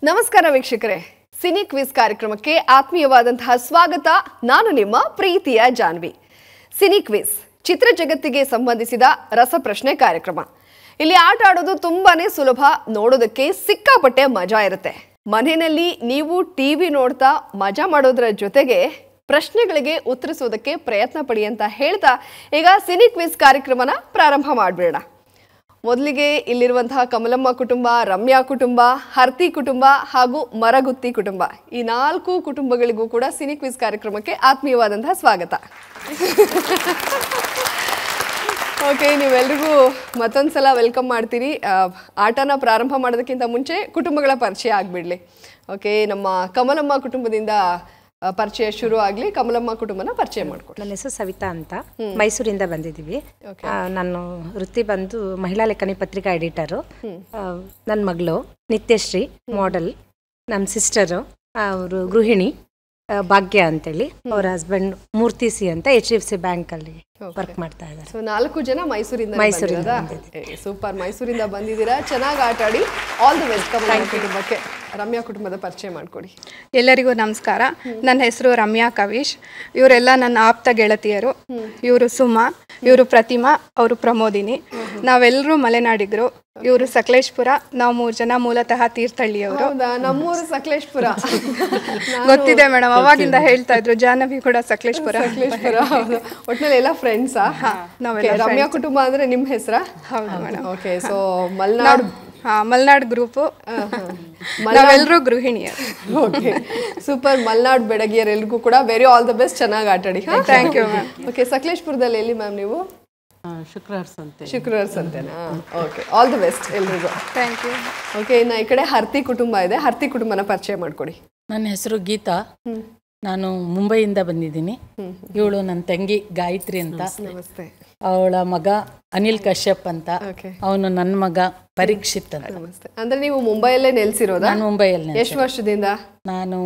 ನಮಸ್ಕಾರ ವೀಕ್ಷಕರೇ, cine quiz ಕಾರ್ಯಕ್ರಮಕ್ಕೆ ಆತ್ಮೀಯವಾದಂತಹ ಸ್ವಾಗತ. ನಾನು ನಿಮ್ಮ ಪ್ರೀತಿಯ ಜಾನ್ವಿ. ಸಿನಿ ಕ್ವಿಜ್ ಚಿತ್ರ ಜಗತ್ತಿಗೆ ಸಂಬಂಧಿಸಿದ ರಸಪ್ರಶ್ನೆ ಕಾರ್ಯಕ್ರಮ. ಇಲ್ಲಿ ಆಟ ಆಡೋದು ತುಂಬಾನೇ ಸುಲಭ, ನೋಡೋದಕ್ಕೆ ಸಿಕ್ಕಾಪಟ್ಟೆ ಮಜಾ ಇರುತ್ತೆ. ಮನೆಯಲ್ಲಿ ನೀವು ಟಿವಿ ನೋಡ್ತಾ ಮಜಾ ಮಾಡೋದ್ರ ಜೊತೆಗೆ ಪ್ರಶ್ನೆಗಳಿಗೆ ಉತ್ತರಿಸೋದಕ್ಕೆ ಪ್ರಯತ್ನ ಪಡಿ ಅಂತ ಹೇಳ್ತಾ ಈಗ ಸಿನಿ ಕ್ವಿಜ್ ಕಾರ್ಯಕ್ರಮನ ಪ್ರಾರಂಭ ಮಾಡಬೇಡ. ಮೊದಲಿಗೆ ಇಲ್ಲಿರುವಂತಹ ಕಮಲಮ್ಮ ಕುಟುಂಬ, ರಮ್ಯಾ ಕುಟುಂಬ, ಹರ್ತಿ ಕುಟುಂಬ ಹಾಗೂ ಮರಗುತ್ತಿ ಕುಟುಂಬ, ಈ 4 ಕುಟುಂಬಗಳಿಗೂ ಕೂಡ ಸಿನಿ ಕ್ವಿಜ್ ಕಾರ್ಯಕ್ರಮಕ್ಕೆ ಆತ್ಮೀಯವಾದಂತಹ ಸ್ವಾಗತ. ಓಕೆ, ನೀವೆಲ್ರಿಗೂ ಮತ್ತೊಂದ್ಸಲ ವೆಲ್ಕಮ್ ಮಾಡ್ತೀರಿ. ಆಟನ ಪ್ರಾರಂಭ ಮಾಡೋದಕ್ಕಿಂತ ಮುಂಚೆ ಕುಟುಂಬಗಳ ಪರಿಚಯ ಆಗಿಬಿಡ್ಲಿ. ಓಕೆ, ನಮ್ಮ ಕಮಲಮ್ಮ ಕುಟುಂಬದಿಂದ ಪರಿಚಯ ಶುರು ಆಗಲಿ. ಕಮಲಮ್ಮ ಕುಟುಂಬನ ಪರಿಚಯ ಮಾಡ್ಕೊಡಿ. ನನ್ನ ಹೆಸರು ಸವಿತಾ ಅಂತ, ಮೈಸೂರಿಂದ ಬಂದಿದ್ದೀವಿ. ನಾನು ವೃತ್ತಿ ಬಂದು ಮಹಿಳಾ ಲೇಖನಿ ಪತ್ರಿಕಾ ಎಡಿಟರು. ನನ್ನ ಮಗಳು ನಿತ್ಯಶ್ರೀ ಮಾಡೆಲ್, ನಮ್ಮ ಸಿಸ್ಟರು ಅವರು ಗೃಹಿಣಿ ಭಾಗ್ಯ ಅಂತೇಳಿ, ಅವರ ಹಸ್ಬೆಂಡ್ ಮೂರ್ತಿ ಸಿ ಅಂತ HDFC ಬ್ಯಾಂಕ್ ಅಲ್ಲಿ ವರ್ಕ್ ಮಾಡ್ತಾ ಇದ್ದಾರೆ. ಸೊ 4 ಜನ ಮೈಸೂರಿಂದ. ಸೂಪರ್, ಮೈಸೂರಿಂದ ಬಂದಿದ್ದೀರಾ, ಚೆನ್ನಾಗಿ ಆಟ ಆಡಿ. ಆಲ್ ದಿ ಬೆಸ್ಟ್ ಕಮಲಮ್ಮ ಕುಟುಂಬಕ್ಕೆ. ರಮ್ಯಾ ಕುಟುಂಬದ ಪರಿಚಯ ಮಾಡ್ಕೊಡಿ. ಎಲ್ಲರಿಗೂ ನಮಸ್ಕಾರ. ನನ್ನ ಹೆಸರು ರಮ್ಯಾ ಕವೀಶ್. ಇವರೆಲ್ಲ ನನ್ನ ಆಪ್ತ ಗೆಳತಿಯರು. ಇವರು ಸುಮಾ, ಇವರು ಪ್ರತಿಮಾ, ಅವರು ಪ್ರಮೋದಿನಿ. ನಾವೆಲ್ಲರೂ ಮಲೆನಾಡಿಗರು. ಇವರು ಸಕಲೇಶ್ಪುರ, ನಾವು 3 ಜನ ಮೂಲತಃ ತೀರ್ಥಹಳ್ಳಿಯವರು. ನಮ್ಮೂರು ಸಕಲೇಶ್ಪುರ. ಗೊತ್ತಿದೆ ಮೇಡಮ್, ಅವಾಗಿಂದ ಹೇಳ್ತಾ ಇದ್ರು. ಜಾಹ್ನವಿ ಕೂಡ ಸಕಲೇಶ್ಪುರ. ಒಟ್ಟಿನಲ್ಲಿ ಎಲ್ಲ ಫ್ರೆಂಡ್ಸಾ? ರಮ್ಯಾ ಕುಟುಂಬ ಅಂದ್ರೆ ನಿಮ್ಮ ಹೆಸರಾ? ಹೌದು madam. Okay, so Malnad. Malnad group, ನಾವೆಲ್ಲರೂ ಗೃಹಿಣಿಯರು. Okay, super. ಮಲ್ನಾಡ್ ಬೆಡಗಿಯರೆಲ್ರಿಗೂ ಕೂಡ ವೆರಿ ಆಲ್ ದ ಬೆಸ್ಟ್, ಚೆನ್ನಾಗಿ ಆಟಾಡಿ. Thank you ma'am. ಓಕೆ, ಸಕಲೇಶ್ಪುರದಲ್ಲಿ ಎಲ್ಲಿ ಮ್ಯಾಮ್ ನೀವು? ಶುಕ್ರವಾರ ಸಂತೆನಾ? ಓಕೆ, ಆಲ್ ದಿ ಬೆಸ್ಟ್ ಎಲ್ರಿಗೂ. Thank you. ಓಕೆ, ಇನ್ನು ಈ ಕಡೆ ಹರ್ತಿ ಕುಟುಂಬ ಇದೆ. ಹರ್ತಿ ಕುಟುಂಬನ ಪರಿಚಯ ಮಾಡ್ಕೊಡಿ. ನನ್ನ ಹೆಸರು ಗೀತಾ, ನಾನು ಮುಂಬೈಯಿಂದ ಬಂದಿದ್ದೀನಿ. ಇವಳು ನನ್ನ ತಂಗಿ ಗಾಯತ್ರಿ ಅಂತ. ನಮಸ್ತೆ. ಅವಳ ಮಗ ಅನಿಲ್ ಕಶ್ಯಪ್ ಅಂತ, ಅವನು ನನ್ನ ಮಗ ಪರೀಕ್ಷಿತ್ ಅಂತ. ನಮಸ್ತೆ. ಅಂದ್ರೆ ನೀವು ಮುಂಬೈಯಲ್ಲೇ ನೆಲೆಸಿರೋದಾ? ನಾನು ಮುಂಬೈಯಲ್ಲಿ. ಎಷ್ಟು ವರ್ಷದಿಂದ? ನಾನು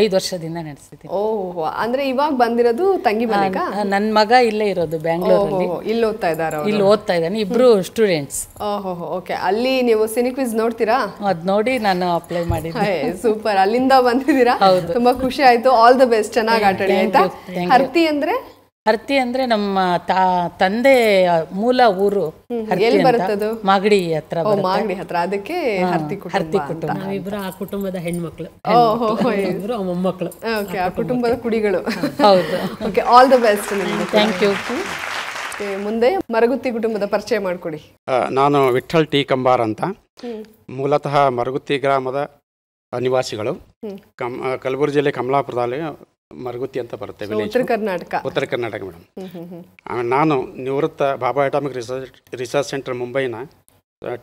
5 ವರ್ಷದಿಂದ ನಡೆಸಿದ್ದೀನಿ. ಓಹ್, ಅಂದ್ರೆ ಇವಾಗ ಬಂದಿರೋದು ತಂಗಿ ಮನೆಗ? ನನ್ನ ಮಗ ಇಲ್ಲೇ ಇರೋದು, ಬ್ಯಾಂಗ್ಳೂರಲ್ಲಿ. ಇಲ್ಲಿ ಓದ್ತಾ ಇದ್ದಾರೆ? ಇಲ್ಲಿ ಓದ್ತಾ ಇದ್ದಾನೆ, ಇಬ್ರು ಸ್ಟೂಡೆಂಟ್ಸ್. ಓಹೋ, ಓಕೆ. ಅಲ್ಲಿ ನೀವು ಸಿನಿ ಕ್ವಿಜ್ ನೋಡ್ತೀರಾ? ಅದ್ ನೋಡಿ ನಾನು ಅಪ್ಲೈ ಮಾಡಿದ್ದೆ. ಸೂಪರ್, ಅಲ್ಲಿಂದ ಬಂದಿದ್ದೀರಾ? ತುಂಬಾ ಖುಷಿ ಆಯ್ತು. ಆಲ್ ದ ಬೆಸ್ಟ್, ಚೆನ್ನಾಗಿ ಆಟಾಡಿ ಆಯ್ತಾ? ಹರ್ತಿ ಅಂದ್ರೆ? ಹರ್ತಿ ಅಂದ್ರೆ ನಮ್ಮ ತಂದೆ ಮೂಲ ಊರು. ಎಲ್ಲಿ ಬರುತ್ತದು? ಮಾಗಡಿ ಹತ್ರ. ಮಾಗಡಿ ಹತ್ರ, ಅದಕ್ಕೆ ಹರ್ತಿ ಕುಟುಂಬ. ನಾವಿಬ್ರು ಆ ಕುಟುಂಬದ ಹೆಣ್ಮಕ್ಳು, ಮೊಮ್ಮಕ್ಕಳು. ಓಕೆ, ಆ ಕುಟುಂಬದ ಕುಡಿಗಳು. ಹೌದು. ಓಕೆ, ಆಲ್ ದ ಬೆಸ್ಟ್ ನಿಮ್ಗೆ. Thank you. ಮುಂದೆ ಮರಗುತ್ತಿ ಕುಟುಂಬದ ಪರಿಚಯ ಮಾಡ್ಕೊಡಿ. ನಾನು ವಿಠಲ್ ಟಿ ಕಂಬಾರ್ ಅಂತ, ಮೂಲತಃ ಮರಗುತ್ತಿ ಗ್ರಾಮದ ನಿವಾಸಿಗಳು. ಕಲಬುರಗಿ ಜಿಲ್ಲೆ ಕಮಲಾಪುರದಲ್ಲಿ ಮರಗುತ್ತಿ ಅಂತ ಬರುತ್ತೆ, ಉತ್ತರ ಕರ್ನಾಟಕ ಮೇಡಮ್. ನಾನು ನಿವೃತ್ತ ಬಾಬಾ ಅಟಾಮಿಕ್ ರಿಸರ್ಚ್ ಸೆಂಟರ್ ಮುಂಬೈನ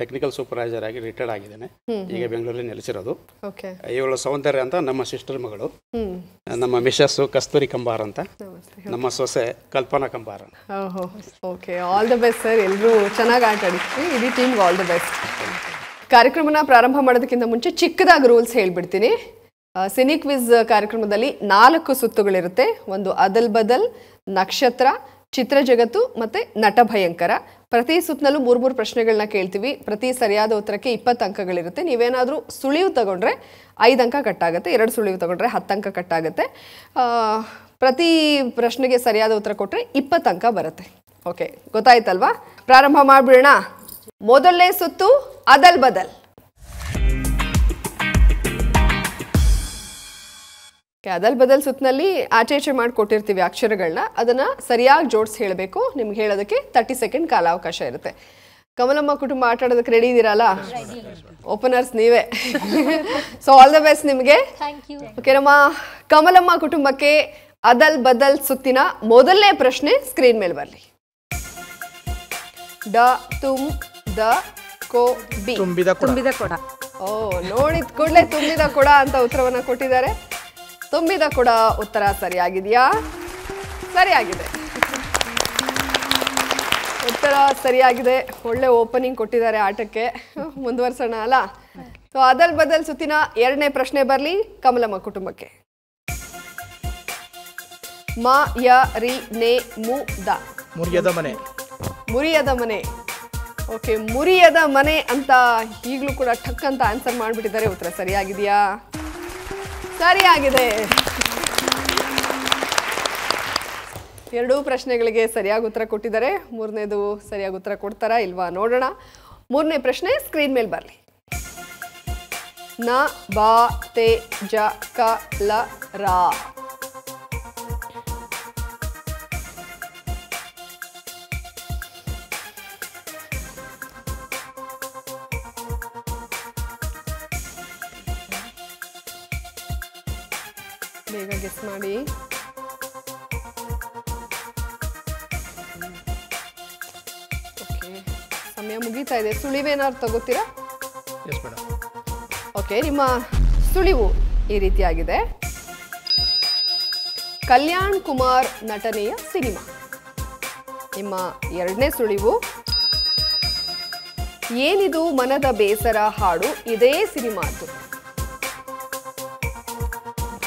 ಟೆಕ್ನಿಕಲ್ ಸೂಪರ್ವೈಸರ್ ಆಗಿ ರಿಟೈರ್ಡ್ ಆಗಿದ್ದೇನೆ. ಈಗ ಬೆಂಗಳೂರಲ್ಲಿ ನೆಲೆಸಿರೋದು. ಇವಳು ಸೌಂದರ್ಯ ಅಂತ ನಮ್ಮ ಸಿಸ್ಟರ್ ಮಗಳು. ನಮ್ಮ ಮಿಸಸ್ಸು ಕಸ್ತೂರಿ ಕಂಬಾರ್ ಅಂತ, ನಮ್ಮ ಸೊಸೆ Kalpana Kambar. Okay, all the best sir. ಎಲ್ಲರೂ ಚೆನ್ನಾಗಿ ಆಟ ಆಡಿ. ಇಡೀ ಟೀಮ್ಗೆ ಆಲ್ ದ ಬೆಸ್ಟ್. ಕಾರ್ಯಕ್ರಮನ ಪ್ರಾರಂಭ ಮಾಡೋದಕ್ಕಿಂತ ಮುಂಚೆ ಚಿಕ್ಕದಾಗಿ ರೂಲ್ಸ್ ಹೇಳ್ಬಿಡ್ತೀನಿ. ಸಿನಿ ಕ್ವಿಜ್ ಕಾರ್ಯಕ್ರಮದಲ್ಲಿ 4 ಸುತ್ತುಗಳಿರುತ್ತೆ. ಒಂದು ಅದಲ್ ಬದಲ್, ನಕ್ಷತ್ರ, ಚಿತ್ರ ಜಗತ್ತು ಮತ್ತೆ ನಟ ಭಯಂಕರ. ಪ್ರತಿ ಸುತ್ತನಲ್ಲೂ 3 ಪ್ರಶ್ನೆಗಳನ್ನ ಕೇಳ್ತೀವಿ. ಪ್ರತಿ ಸರಿಯಾದ ಉತ್ತರಕ್ಕೆ 20 ಅಂಕಗಳಿರುತ್ತೆ. ನೀವೇನಾದರೂ ಸುಳಿವು ತಗೊಂಡ್ರೆ 5 ಅಂಕ ಕಟ್ಟಾಗುತ್ತೆ, 2 ಸುಳಿವು ತಗೊಂಡ್ರೆ 10 ಅಂಕ ಕಟ್ಟಾಗುತ್ತೆ. ಪ್ರತಿ ಪ್ರಶ್ನೆಗೆ ಸರಿಯಾದ ಉತ್ತರ ಕೊಟ್ಟರೆ 20 ಅಂಕ ಬರುತ್ತೆ. ಓಕೆ, ಗೊತ್ತಾಯ್ತಲ್ವಾ? ಪ್ರಾರಂಭ ಮಾಡಿಬಿಡೋಣ. ಮೊದಲನೇ ಸುತ್ತು ಅದಲ್ ಬದಲ್. ಅದಲ್ ಬದಲ್ ಸುತ್ತಿನಲ್ಲಿ ಆಚೆ ಮಾಡಿ ಕೊಟ್ಟಿರ್ತೀವಿ ಅಕ್ಷರಗಳನ್ನ, ಅದನ್ನ ಸರಿಯಾಗಿ ಜೋಡಿಸಿ ಹೇಳಬೇಕು. ನಿಮ್ಗೆ ಹೇಳೋದಕ್ಕೆ 30 ಸೆಕೆಂಡ್ ಕಾಲಾವಕಾಶ ಇರುತ್ತೆ. ಕಮಲಮ್ಮ ಕುಟುಂಬ ಆಟ ಆಡೋದಕ್ಕೆ ರೆಡಿ ಇದ್ದೀರಲ್ಲ? ಓಪನರ್ಸ್ ನೀವೇ. ಸೊ ಆಲ್ ದ ಬೆಸ್ಟ್ ನಿಮಗೆ. ಓಕೆ, ನಮ್ಮ ಕಮಲಮ್ಮ ಕುಟುಂಬಕ್ಕೆ ಅದಲ್ ಬದಲ್ ಸುತ್ತಿನ ಮೊದಲನೇ ಪ್ರಶ್ನೆ ಸ್ಕ್ರೀನ್ ಮೇಲೆ ಬರಲಿ. ಡ ತುಮ್ ದ ಕೋ ಬಿ. ತುಂಬಿದ ಕೊಡ. ಓ, ನೋಡಿದ ಕೂಡಲೇ ತುಂಬಿದ ಕೊಡ ಅಂತ ಉತ್ತರವನ್ನ ಕೊಟ್ಟಿದ್ದಾರೆ. ತುಂಬಿದ ಕೊಡ ಉತ್ತರ ಸರಿಯಾಗಿದೆಯಾ? ಸರಿಯಾಗಿದೆ, ಉತ್ತರ ಸರಿಯಾಗಿದೆ. ಒಳ್ಳೆ ಓಪನಿಂಗ್ ಕೊಟ್ಟಿದ್ದಾರೆ ಆಟಕ್ಕೆ. ಮುಂದುವರ್ಸೋಣ ಅಲ್ಲ? ಸೊ ಅದಲ್ ಬದಲ್ ಸುತ್ತಿನ 2ನೇ ಪ್ರಶ್ನೆ ಬರಲಿ ಕಮಲಮ್ಮ ಕುಟುಂಬಕ್ಕೆ. ಮ ಯ ರಿ ನೆ ಮು ದ. ಮುರಿಯದ ಮನೆ. ಓಕೆ, ಮುರಿಯದ ಮನೆ ಅಂತ ಈಗಲೂ ಕೂಡ ಠಕ್ ಅಂತ ಆನ್ಸರ್ ಮಾಡಿಬಿಟ್ಟಿದ್ದಾರೆ. ಉತ್ತರ ಸರಿಯಾಗಿದೆಯಾ? ಸರಿಯಾಗಿದೆ. ಎರಡೂ ಪ್ರಶ್ನೆಗಳಿಗೆ ಸರಿಯಾಗಿ ಉತ್ತರ ಕೊಟ್ಟಿದ್ದಾರೆ. ಮೂರನೇದು ಸರಿಯಾಗಿ ಉತ್ತರ ಕೊಡ್ತಾರಾ ಇಲ್ವಾ ನೋಡೋಣ. ಮೂರನೇ ಪ್ರಶ್ನೆ ಸ್ಕ್ರೀನ್ ಮೇಲೆ ಬರಲಿ. ನ ಬಾ ತೆ ಜ ಕ ಲ ರಾ. ಬೇಗ ಗೆಸ್ ಮಾಡಿ. ಸಮಯ ಮುಗೀತಾ ಇದೆ. ಸುಳಿವೇನಾದ್ರು ತಗೋತೀರಾ? ಓಕೆ, ನಿಮ್ಮ ಸುಳಿವು ಈ ರೀತಿಯಾಗಿದೆ. ಕಲ್ಯಾಣ್ ಕುಮಾರ್ ನಟನೆಯ ಸಿನಿಮಾ. ನಿಮ್ಮ ಎರಡನೇ ಸುಳಿವು ಏನಿದು ಮನದ ಬೇಸರ ಹಾಡು, ಇದೇ ಸಿನಿಮಾದ್ದು.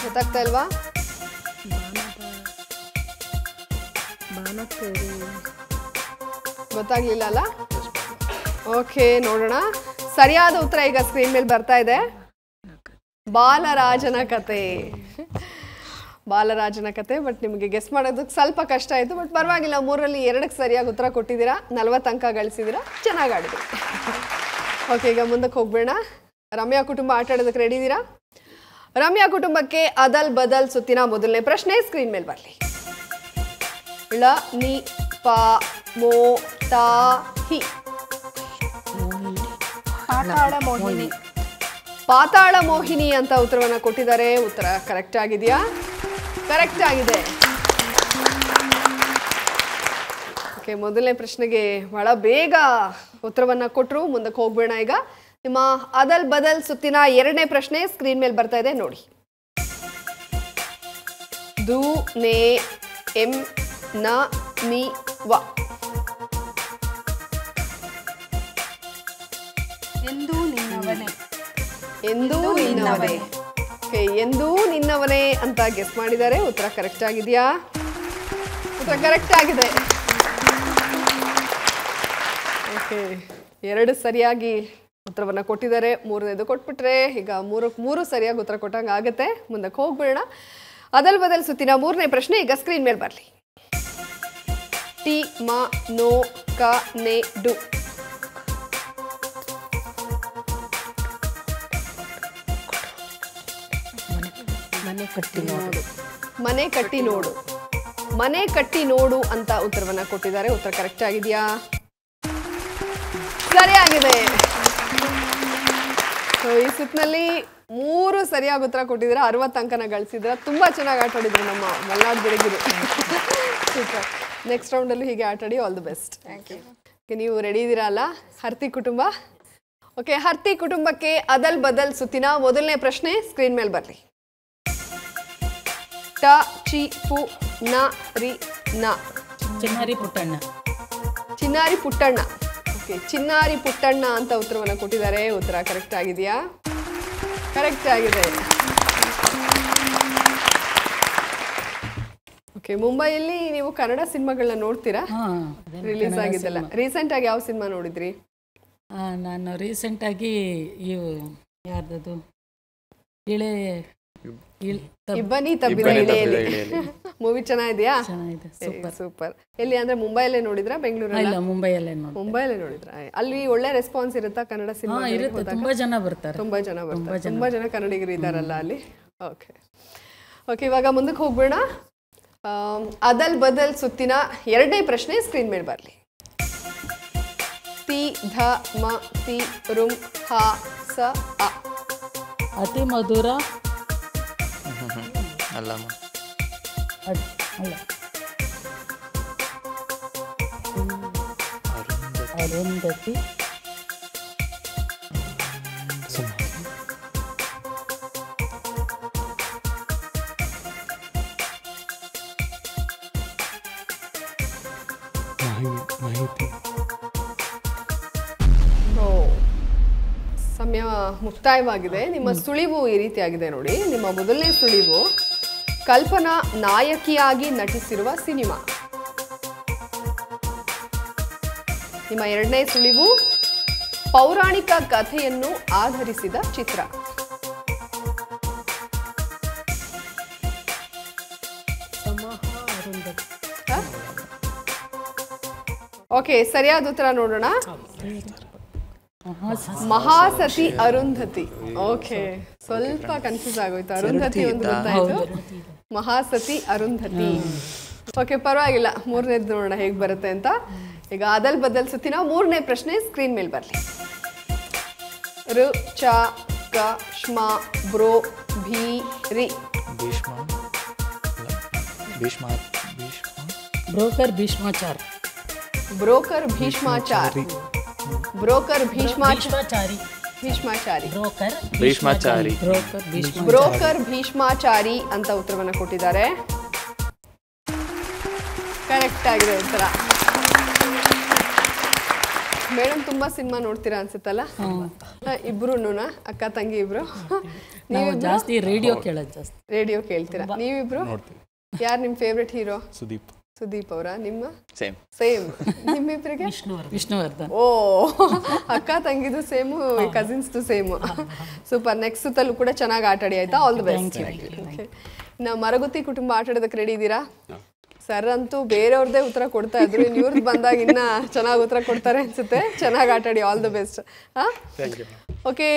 ಗೊತ್ತಾಗ್ತಾ ಇಲ್ವಾ? ಗೊತ್ತಾಗ್ಲಿಲ್ಲ ಅಲ್ಲ? ಓಕೆ, ನೋಡೋಣ. ಸರಿಯಾದ ಉತ್ತರ ಈಗ ಸ್ಕ್ರೀನ್ ಮೇಲೆ ಬರ್ತಾ ಇದೆ. ಬಾಲರಾಜನ ಕತೆ. ಬಾಲರಾಜನ ಕತೆ. ಬಟ್ ನಿಮಗೆ ಗೆಸ್ ಮಾಡೋದಕ್ಕೆ ಸ್ವಲ್ಪ ಕಷ್ಟ ಆಯಿತು. ಬಟ್ ಪರವಾಗಿಲ್ಲ, 3ರಲ್ಲಿ 2ಕ್ಕೆ ಸರಿಯಾಗಿ ಉತ್ತರ ಕೊಟ್ಟಿದ್ದೀರಾ. 40 ಅಂಕ ಗಳಿಸಿದ್ದೀರಾ. ಚೆನ್ನಾಗಿ ಆಡಿದ್ರಿ. ಓಕೆ, ಈಗ ಮುಂದಕ್ಕೆ ಹೋಗ್ಬೇಡ. ರಮ್ಯಾ ಕುಟುಂಬ ಆಟ ಆಡೋದಕ್ಕೆ ರೆಡಿ ಇದ್ದೀರಾ? ರಮ್ಯಾ ಕುಟುಂಬಕ್ಕೆ ಅದಲ್ ಬದಲ್ ಸುತ್ತಿನ ಮೊದಲನೇ ಪ್ರಶ್ನೆ ಸ್ಕ್ರೀನ್ ಮೇಲೆ ಬರಲಿ. ಳ ನಿ ಪ ಮೋ ತಾ ಹಿ. ಪಾತಾಳ ಮೋಹಿನಿ. ಪಾತಾಳ ಮೋಹಿನಿ ಅಂತ ಉತ್ತರವನ್ನು ಕೊಟ್ಟಿದ್ದಾರೆ. ಉತ್ತರ ಕರೆಕ್ಟ್ ಆಗಿದೆಯಾ? ಕರೆಕ್ಟ್ ಆಗಿದೆ. ಓಕೆ, ಮೊದಲನೇ ಪ್ರಶ್ನೆಗೆ ಬಹಳ ಬೇಗ ಉತ್ತರವನ್ನು ಕೊಟ್ಟರು. ಮುಂದಕ್ಕೆ ಹೋಗ್ಬೇಡ. ಈಗ ನಿಮ್ಮ ಅದಲ್ ಬದಲ್ ಸುತ್ತಿನ ಎರಡನೇ ಪ್ರಶ್ನೆ ಸ್ಕ್ರೀನ್ ಮೇಲೆ ಬರ್ತಾ ಇದೆ ನೋಡಿ. ದು ನೆ ಎಂ ನ ನಿ ವ. ಎಂದು ನಿನ್ನವನೇ. ಎಂದೂ ನಿನ್ನವನೇ. ಓಕೆ, ಎಂದೂ ನಿನ್ನವನೇ ಅಂತ ಗೆಸ್ ಮಾಡಿದ್ದಾರೆ. ಉತ್ತರ ಕರೆಕ್ಟ್ ಆಗಿದೆಯಾ? ಉತ್ತರ ಕರೆಕ್ಟ್ ಆಗಿದೆ. ಓಕೆ, 2 ಸರಿಯಾಗಿ ಉತ್ತರವನ್ನು ಕೊಟ್ಟಿದ್ದಾರೆ. 3ನೇದು ಕೊಟ್ಬಿಟ್ರೆ ಈಗ 3 ಸರಿಯಾಗಿ ಉತ್ತರ ಕೊಟ್ಟಂಗೆ ಆಗುತ್ತೆ. ಮುಂದಕ್ಕೆ ಹೋಗ್ಬೇಡ. ಅದಲ್ ಬದಲ್ ಸುತ್ತಿನ 3ನೇ ಪ್ರಶ್ನೆ ಈಗ ಸ್ಕ್ರೀನ್ ಮೇಲೆ ಬರಲಿ. ಟಿ ಮ ನೋ ಕ ನೆ ಡು. ಮನೆ ಕಟ್ಟಿ ನೋಡು. ಮನೆ ಕಟ್ಟಿ ನೋಡು. ಮನೆ ಕಟ್ಟಿ ನೋಡು ಅಂತ ಉತ್ತರವನ್ನು ಕೊಟ್ಟಿದ್ದಾರೆ. ಉತ್ತರ ಕರೆಕ್ಟ್ ಆಗಿದೆಯಾ? ಸರಿಯಾಗಿದೆ. ಈ ಸುತ್ತಿನಲ್ಲಿ 3 ಸರಿಯಾಗಿ ಉತ್ತರ ಕೊಟ್ಟಿದ್ದೀರಾ. 60 ಅಂಕನ ಗಳಿಸಿದ್ರ. ತುಂಬಾ ಚೆನ್ನಾಗಿ ಆಟ ಆಡಿದ್ರು ನಮ್ಮ ಮಲ್ನಾಡ್ ಬೆಳಗಿರು. ಸೂಪರ್. ನೆಕ್ಸ್ಟ್ ರೌಂಡಲ್ಲೂ ಹೀಗೆ ಆಟ ಆಡಿ. All the best. Thank you. ನೀವು ರೆಡಿ ಇದ್ದೀರಾ ಅಲ್ಲ? ಹರ್ತಿ ಕುಟುಂಬ. ಓಕೆ, ಹರ್ತಿ ಕುಟುಂಬಕ್ಕೆ ಅದಲ್ ಬದಲ್ ಸುತ್ತಿನ ಮೊದಲನೇ ಪ್ರಶ್ನೆ ಸ್ಕ್ರೀನ್ ಮೇಲೆ ಬರಲಿ. ಟ ಚಿ ಪು ನ ರಿ ನ. ಚಿನ್ನಾರಿ ಪುಟ್ಟಣ್ಣ. ಚಿನ್ನಾರಿ ಪುಟ್ಟಣ್ಣ. ಓಕೆ, ಚಿನ್ನಾರಿ ಪುಟ್ಟಣ್ಣ ಅಂತ ಉತ್ತರವನ್ನು ಕೊಟ್ಟಿದ್ದಾರೆ. ಉತ್ತರ ಕರೆಕ್ಟ್ ಆಗಿದೆಯಾ? ಕರೆಕ್ಟ್ ಆಗಿದೆ. ಓಕೆ, ಮುಂಬೈಯಲ್ಲಿ ನೀವು ಕನ್ನಡ ಸಿನಿಮಾಗಳನ್ನ ನೋಡ್ತೀರಾ? ರಿಲೀಸ್ ಆಗಿದ್ದಲ್ಲ. ರೀಸೆಂಟ್ ಆಗಿ ಯಾವ ಸಿನಿಮಾ ನೋಡಿದ್ರಿ? ನಾನು ರೀಸೆಂಟಾಗಿ ಇವು ಯಾರ್ದದು ಇಳೆ ಇಬ್ಬನಿ ತಬ್ಬಿದ ಇಳೆಯಲ್ಲಿ ಮೂವಿ ಚೆನ್ನಾಗಿದೆಯಾ? ಚೆನ್ನಾಗಿದೆ. ಸೂಪರ್. ಎಲ್ಲಿ ಅಂದ್ರೆ ಮುಂಬೈಯಲ್ಲೇ ನೋಡಿದ್ರಾ? ಬೆಂಗಳೂರಲ್ಲಿ? ಇಲ್ಲ, ಮುಂಬೈಯಲ್ಲೇ ನೋಡಿ. ಮುಂಬೈಯಲ್ಲೇ ನೋಡಿದ್ರ? ಅಲ್ಲಿ ಒಳ್ಳೆ ರೆಸ್ಪಾನ್ಸ್ ಇರುತ್ತಾ ಕನ್ನಡ ಸಿನಿಮಾ? ಇರುತ್ತೆ. ತುಂಬಾ ಜನ ಬರ್ತಾರೆ. ತುಂಬಾ ಜನ ಕನ್ನಡಿಗರು ಇದ್ದಾರಲ್ಲ ಅಲ್ಲಿ. ಓಕೆ ಓಕೆ, ಇವಾಗ ಮುಂದಕ್ಕೆ ಹೋಗ್ಬೇಡ. ಅದಲ್ ಬದಲ್ ಸುತ್ತಿನ ಎರಡನೇ ಪ್ರಶ್ನೆ ಸ್ಕ್ರೀನ್ ಮೇಲೆ ಬರಲಿ. ತಿ ಧ ಮ ತಿ ರುಂ ಹ ಸ ಅ. ಅತಿ ಮಧುರ. ಅಲ್ಲಮ್ಮ. ಅಲ್ಲ, ಅರುಂಧತಿ. ಮಾಹಿತಿ. ಸಮಯ ಮುಕ್ತಾಯವಾಗಿದೆ. ನಿಮ್ಮ ಸುಳಿವು ಈ ರೀತಿಯಾಗಿದೆ ನೋಡಿ. ನಿಮ್ಮ ಮೊದಲನೇ ಸುಳಿವು ಕಲ್ಪನಾ ನಾಯಕಿಯಾಗಿ ನಟಿಸಿರುವ ಸಿನಿಮಾ. ನಿಮ್ಮ ಎರಡನೇ ಸುಳಿವು ಪೌರಾಣಿಕ ಕಥೆಯನ್ನು ಆಧರಿಸಿದ ಚಿತ್ರ. ಓಕೆ, ಸರಿಯಾದ ಉತ್ತರ ನೋಡೋಣ. ಮಹಾಸತಿ ಅರುಂಧತಿ. ಓಕೆ, ಸ್ವಲ್ಪ ಕನ್ಫ್ಯೂಸ್ ಆಗೋಯ್ತು. ಅರುಂಧತಿ ಒಂದು ಗೊತ್ತಾಯ್ತು, ಮಹಾಸತಿ ಅರುಂಧತಿ. ಓಕೆ, ಪರವಾಗಿಲ್ಲ. ಮೂರನೇದು ನೋಡೋಣ ಹೇಗೆ ಬರುತ್ತೆ ಅಂತ. ಈಗ ಅದಲ್ ಬದಲ್ ಸುತ್ತಿನ ಮೂರನೇ ಪ್ರಶ್ನೆ ಸ್ಕ್ರೀನ್ ಮೇಲೆ ಬರಲಿ. ಋ ಚ ಕ ಶ್ಮ ಬ್ರೋ ಭೀ ರಿ. Broker Bhishmachar. Broker Bhishmachar. Broker Bhishmachari. Bhishmachari. Broker Bhishmachari. Broker Bhishmachari ಅಂತ ಉತ್ತರವನ್ನ ಕೊಟ್ಟಿದ್ದಾರೆ. ಕರೆಕ್ಟ್ ಆಗಿದೆ ಉತ್ತರ. ಮೇಡಮ್ ತುಂಬಾ ಸಿನಿಮಾ ನೋಡ್ತೀರಾ ಅನ್ಸುತ್ತಲ್ಲ? ಇಬ್ರುನೂನಾ? ಅಕ್ಕ ತಂಗಿ ಇಬ್ರು? ನಾವು ಜಾಸ್ತಿ ರೇಡಿಯೋ ಕೇಳೋದು ಜಾಸ್ತಿ. ರೇಡಿಯೋ ಕೇಳ್ತೀರಾ ನೀವಿಬ್ರು? ಯಾರು ನಿಮ್ಮ ಫೇವ್ರೆಟ್ ಹೀರೋ? ಸುದೀಪ್. ಸುದೀಪ್ ಅವರ? ನಿಮ್ಮ? ಸೇಮ್. ಸೇಮ್. ನಿಮ್ಮಿಬ್ರಿಗೆ? ವಿಷ್ಣುವರ್ಧನ್. ಓ, ಅಕ್ಕ ತಂಗಿದು ಸೇಮು, ಕಸಿನ್ಸ್ದು ಸೇಮು. ಸೂಪರ್. ನೆಕ್ಸ್ಟ್ ಸುತ್ತಲೂ ಕೂಡ ಚೆನ್ನಾಗಿ ಆಟಾಡಿ ಆಯ್ತಾ? All the best. ನಾವು ಮರಗುತ್ತಿ ಕುಟುಂಬ ಆಟಾಡೋದಕ್ಕೆ ರೆಡಿ ಇದ್ದೀರಾ? ಸರ್ ಅಂತೂ ಬೇರೆಯವ್ರದ್ದೇ ಉತ್ತರ ಕೊಡ್ತಾ ಇದ್ರು, ಇವ್ರದ್ದು ಬಂದಾಗ ಇನ್ನ ಚೆನ್ನಾಗಿ ಉತ್ತರ ಕೊಡ್ತಾರೆ ಅನ್ಸುತ್ತೆ. ಚೆನ್ನಾಗಿ ಆಟಾಡಿ. All the best. Okay,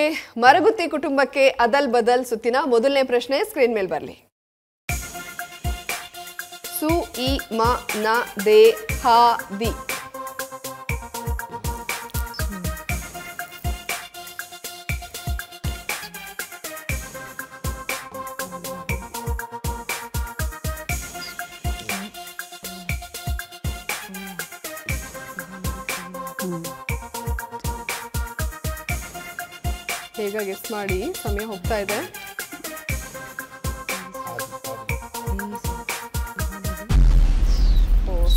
Maragutti ಕುಟುಂಬಕ್ಕೆ ಅದಲ್ ಬದಲ್ ಸುತ್ತಿನ ಮೊದಲನೇ ಪ್ರಶ್ನೆ ಸ್ಕ್ರೀನ್ ಮೇಲೆ ಬರಲಿ. ಸು ಇ ಮ ನ ದೆ ಹ ದಿ. ಬೇಗ ಗೆಸ್ ಮಾಡಿ, ಸಮಯ ಹೋಗ್ತಾ ಇದೆ.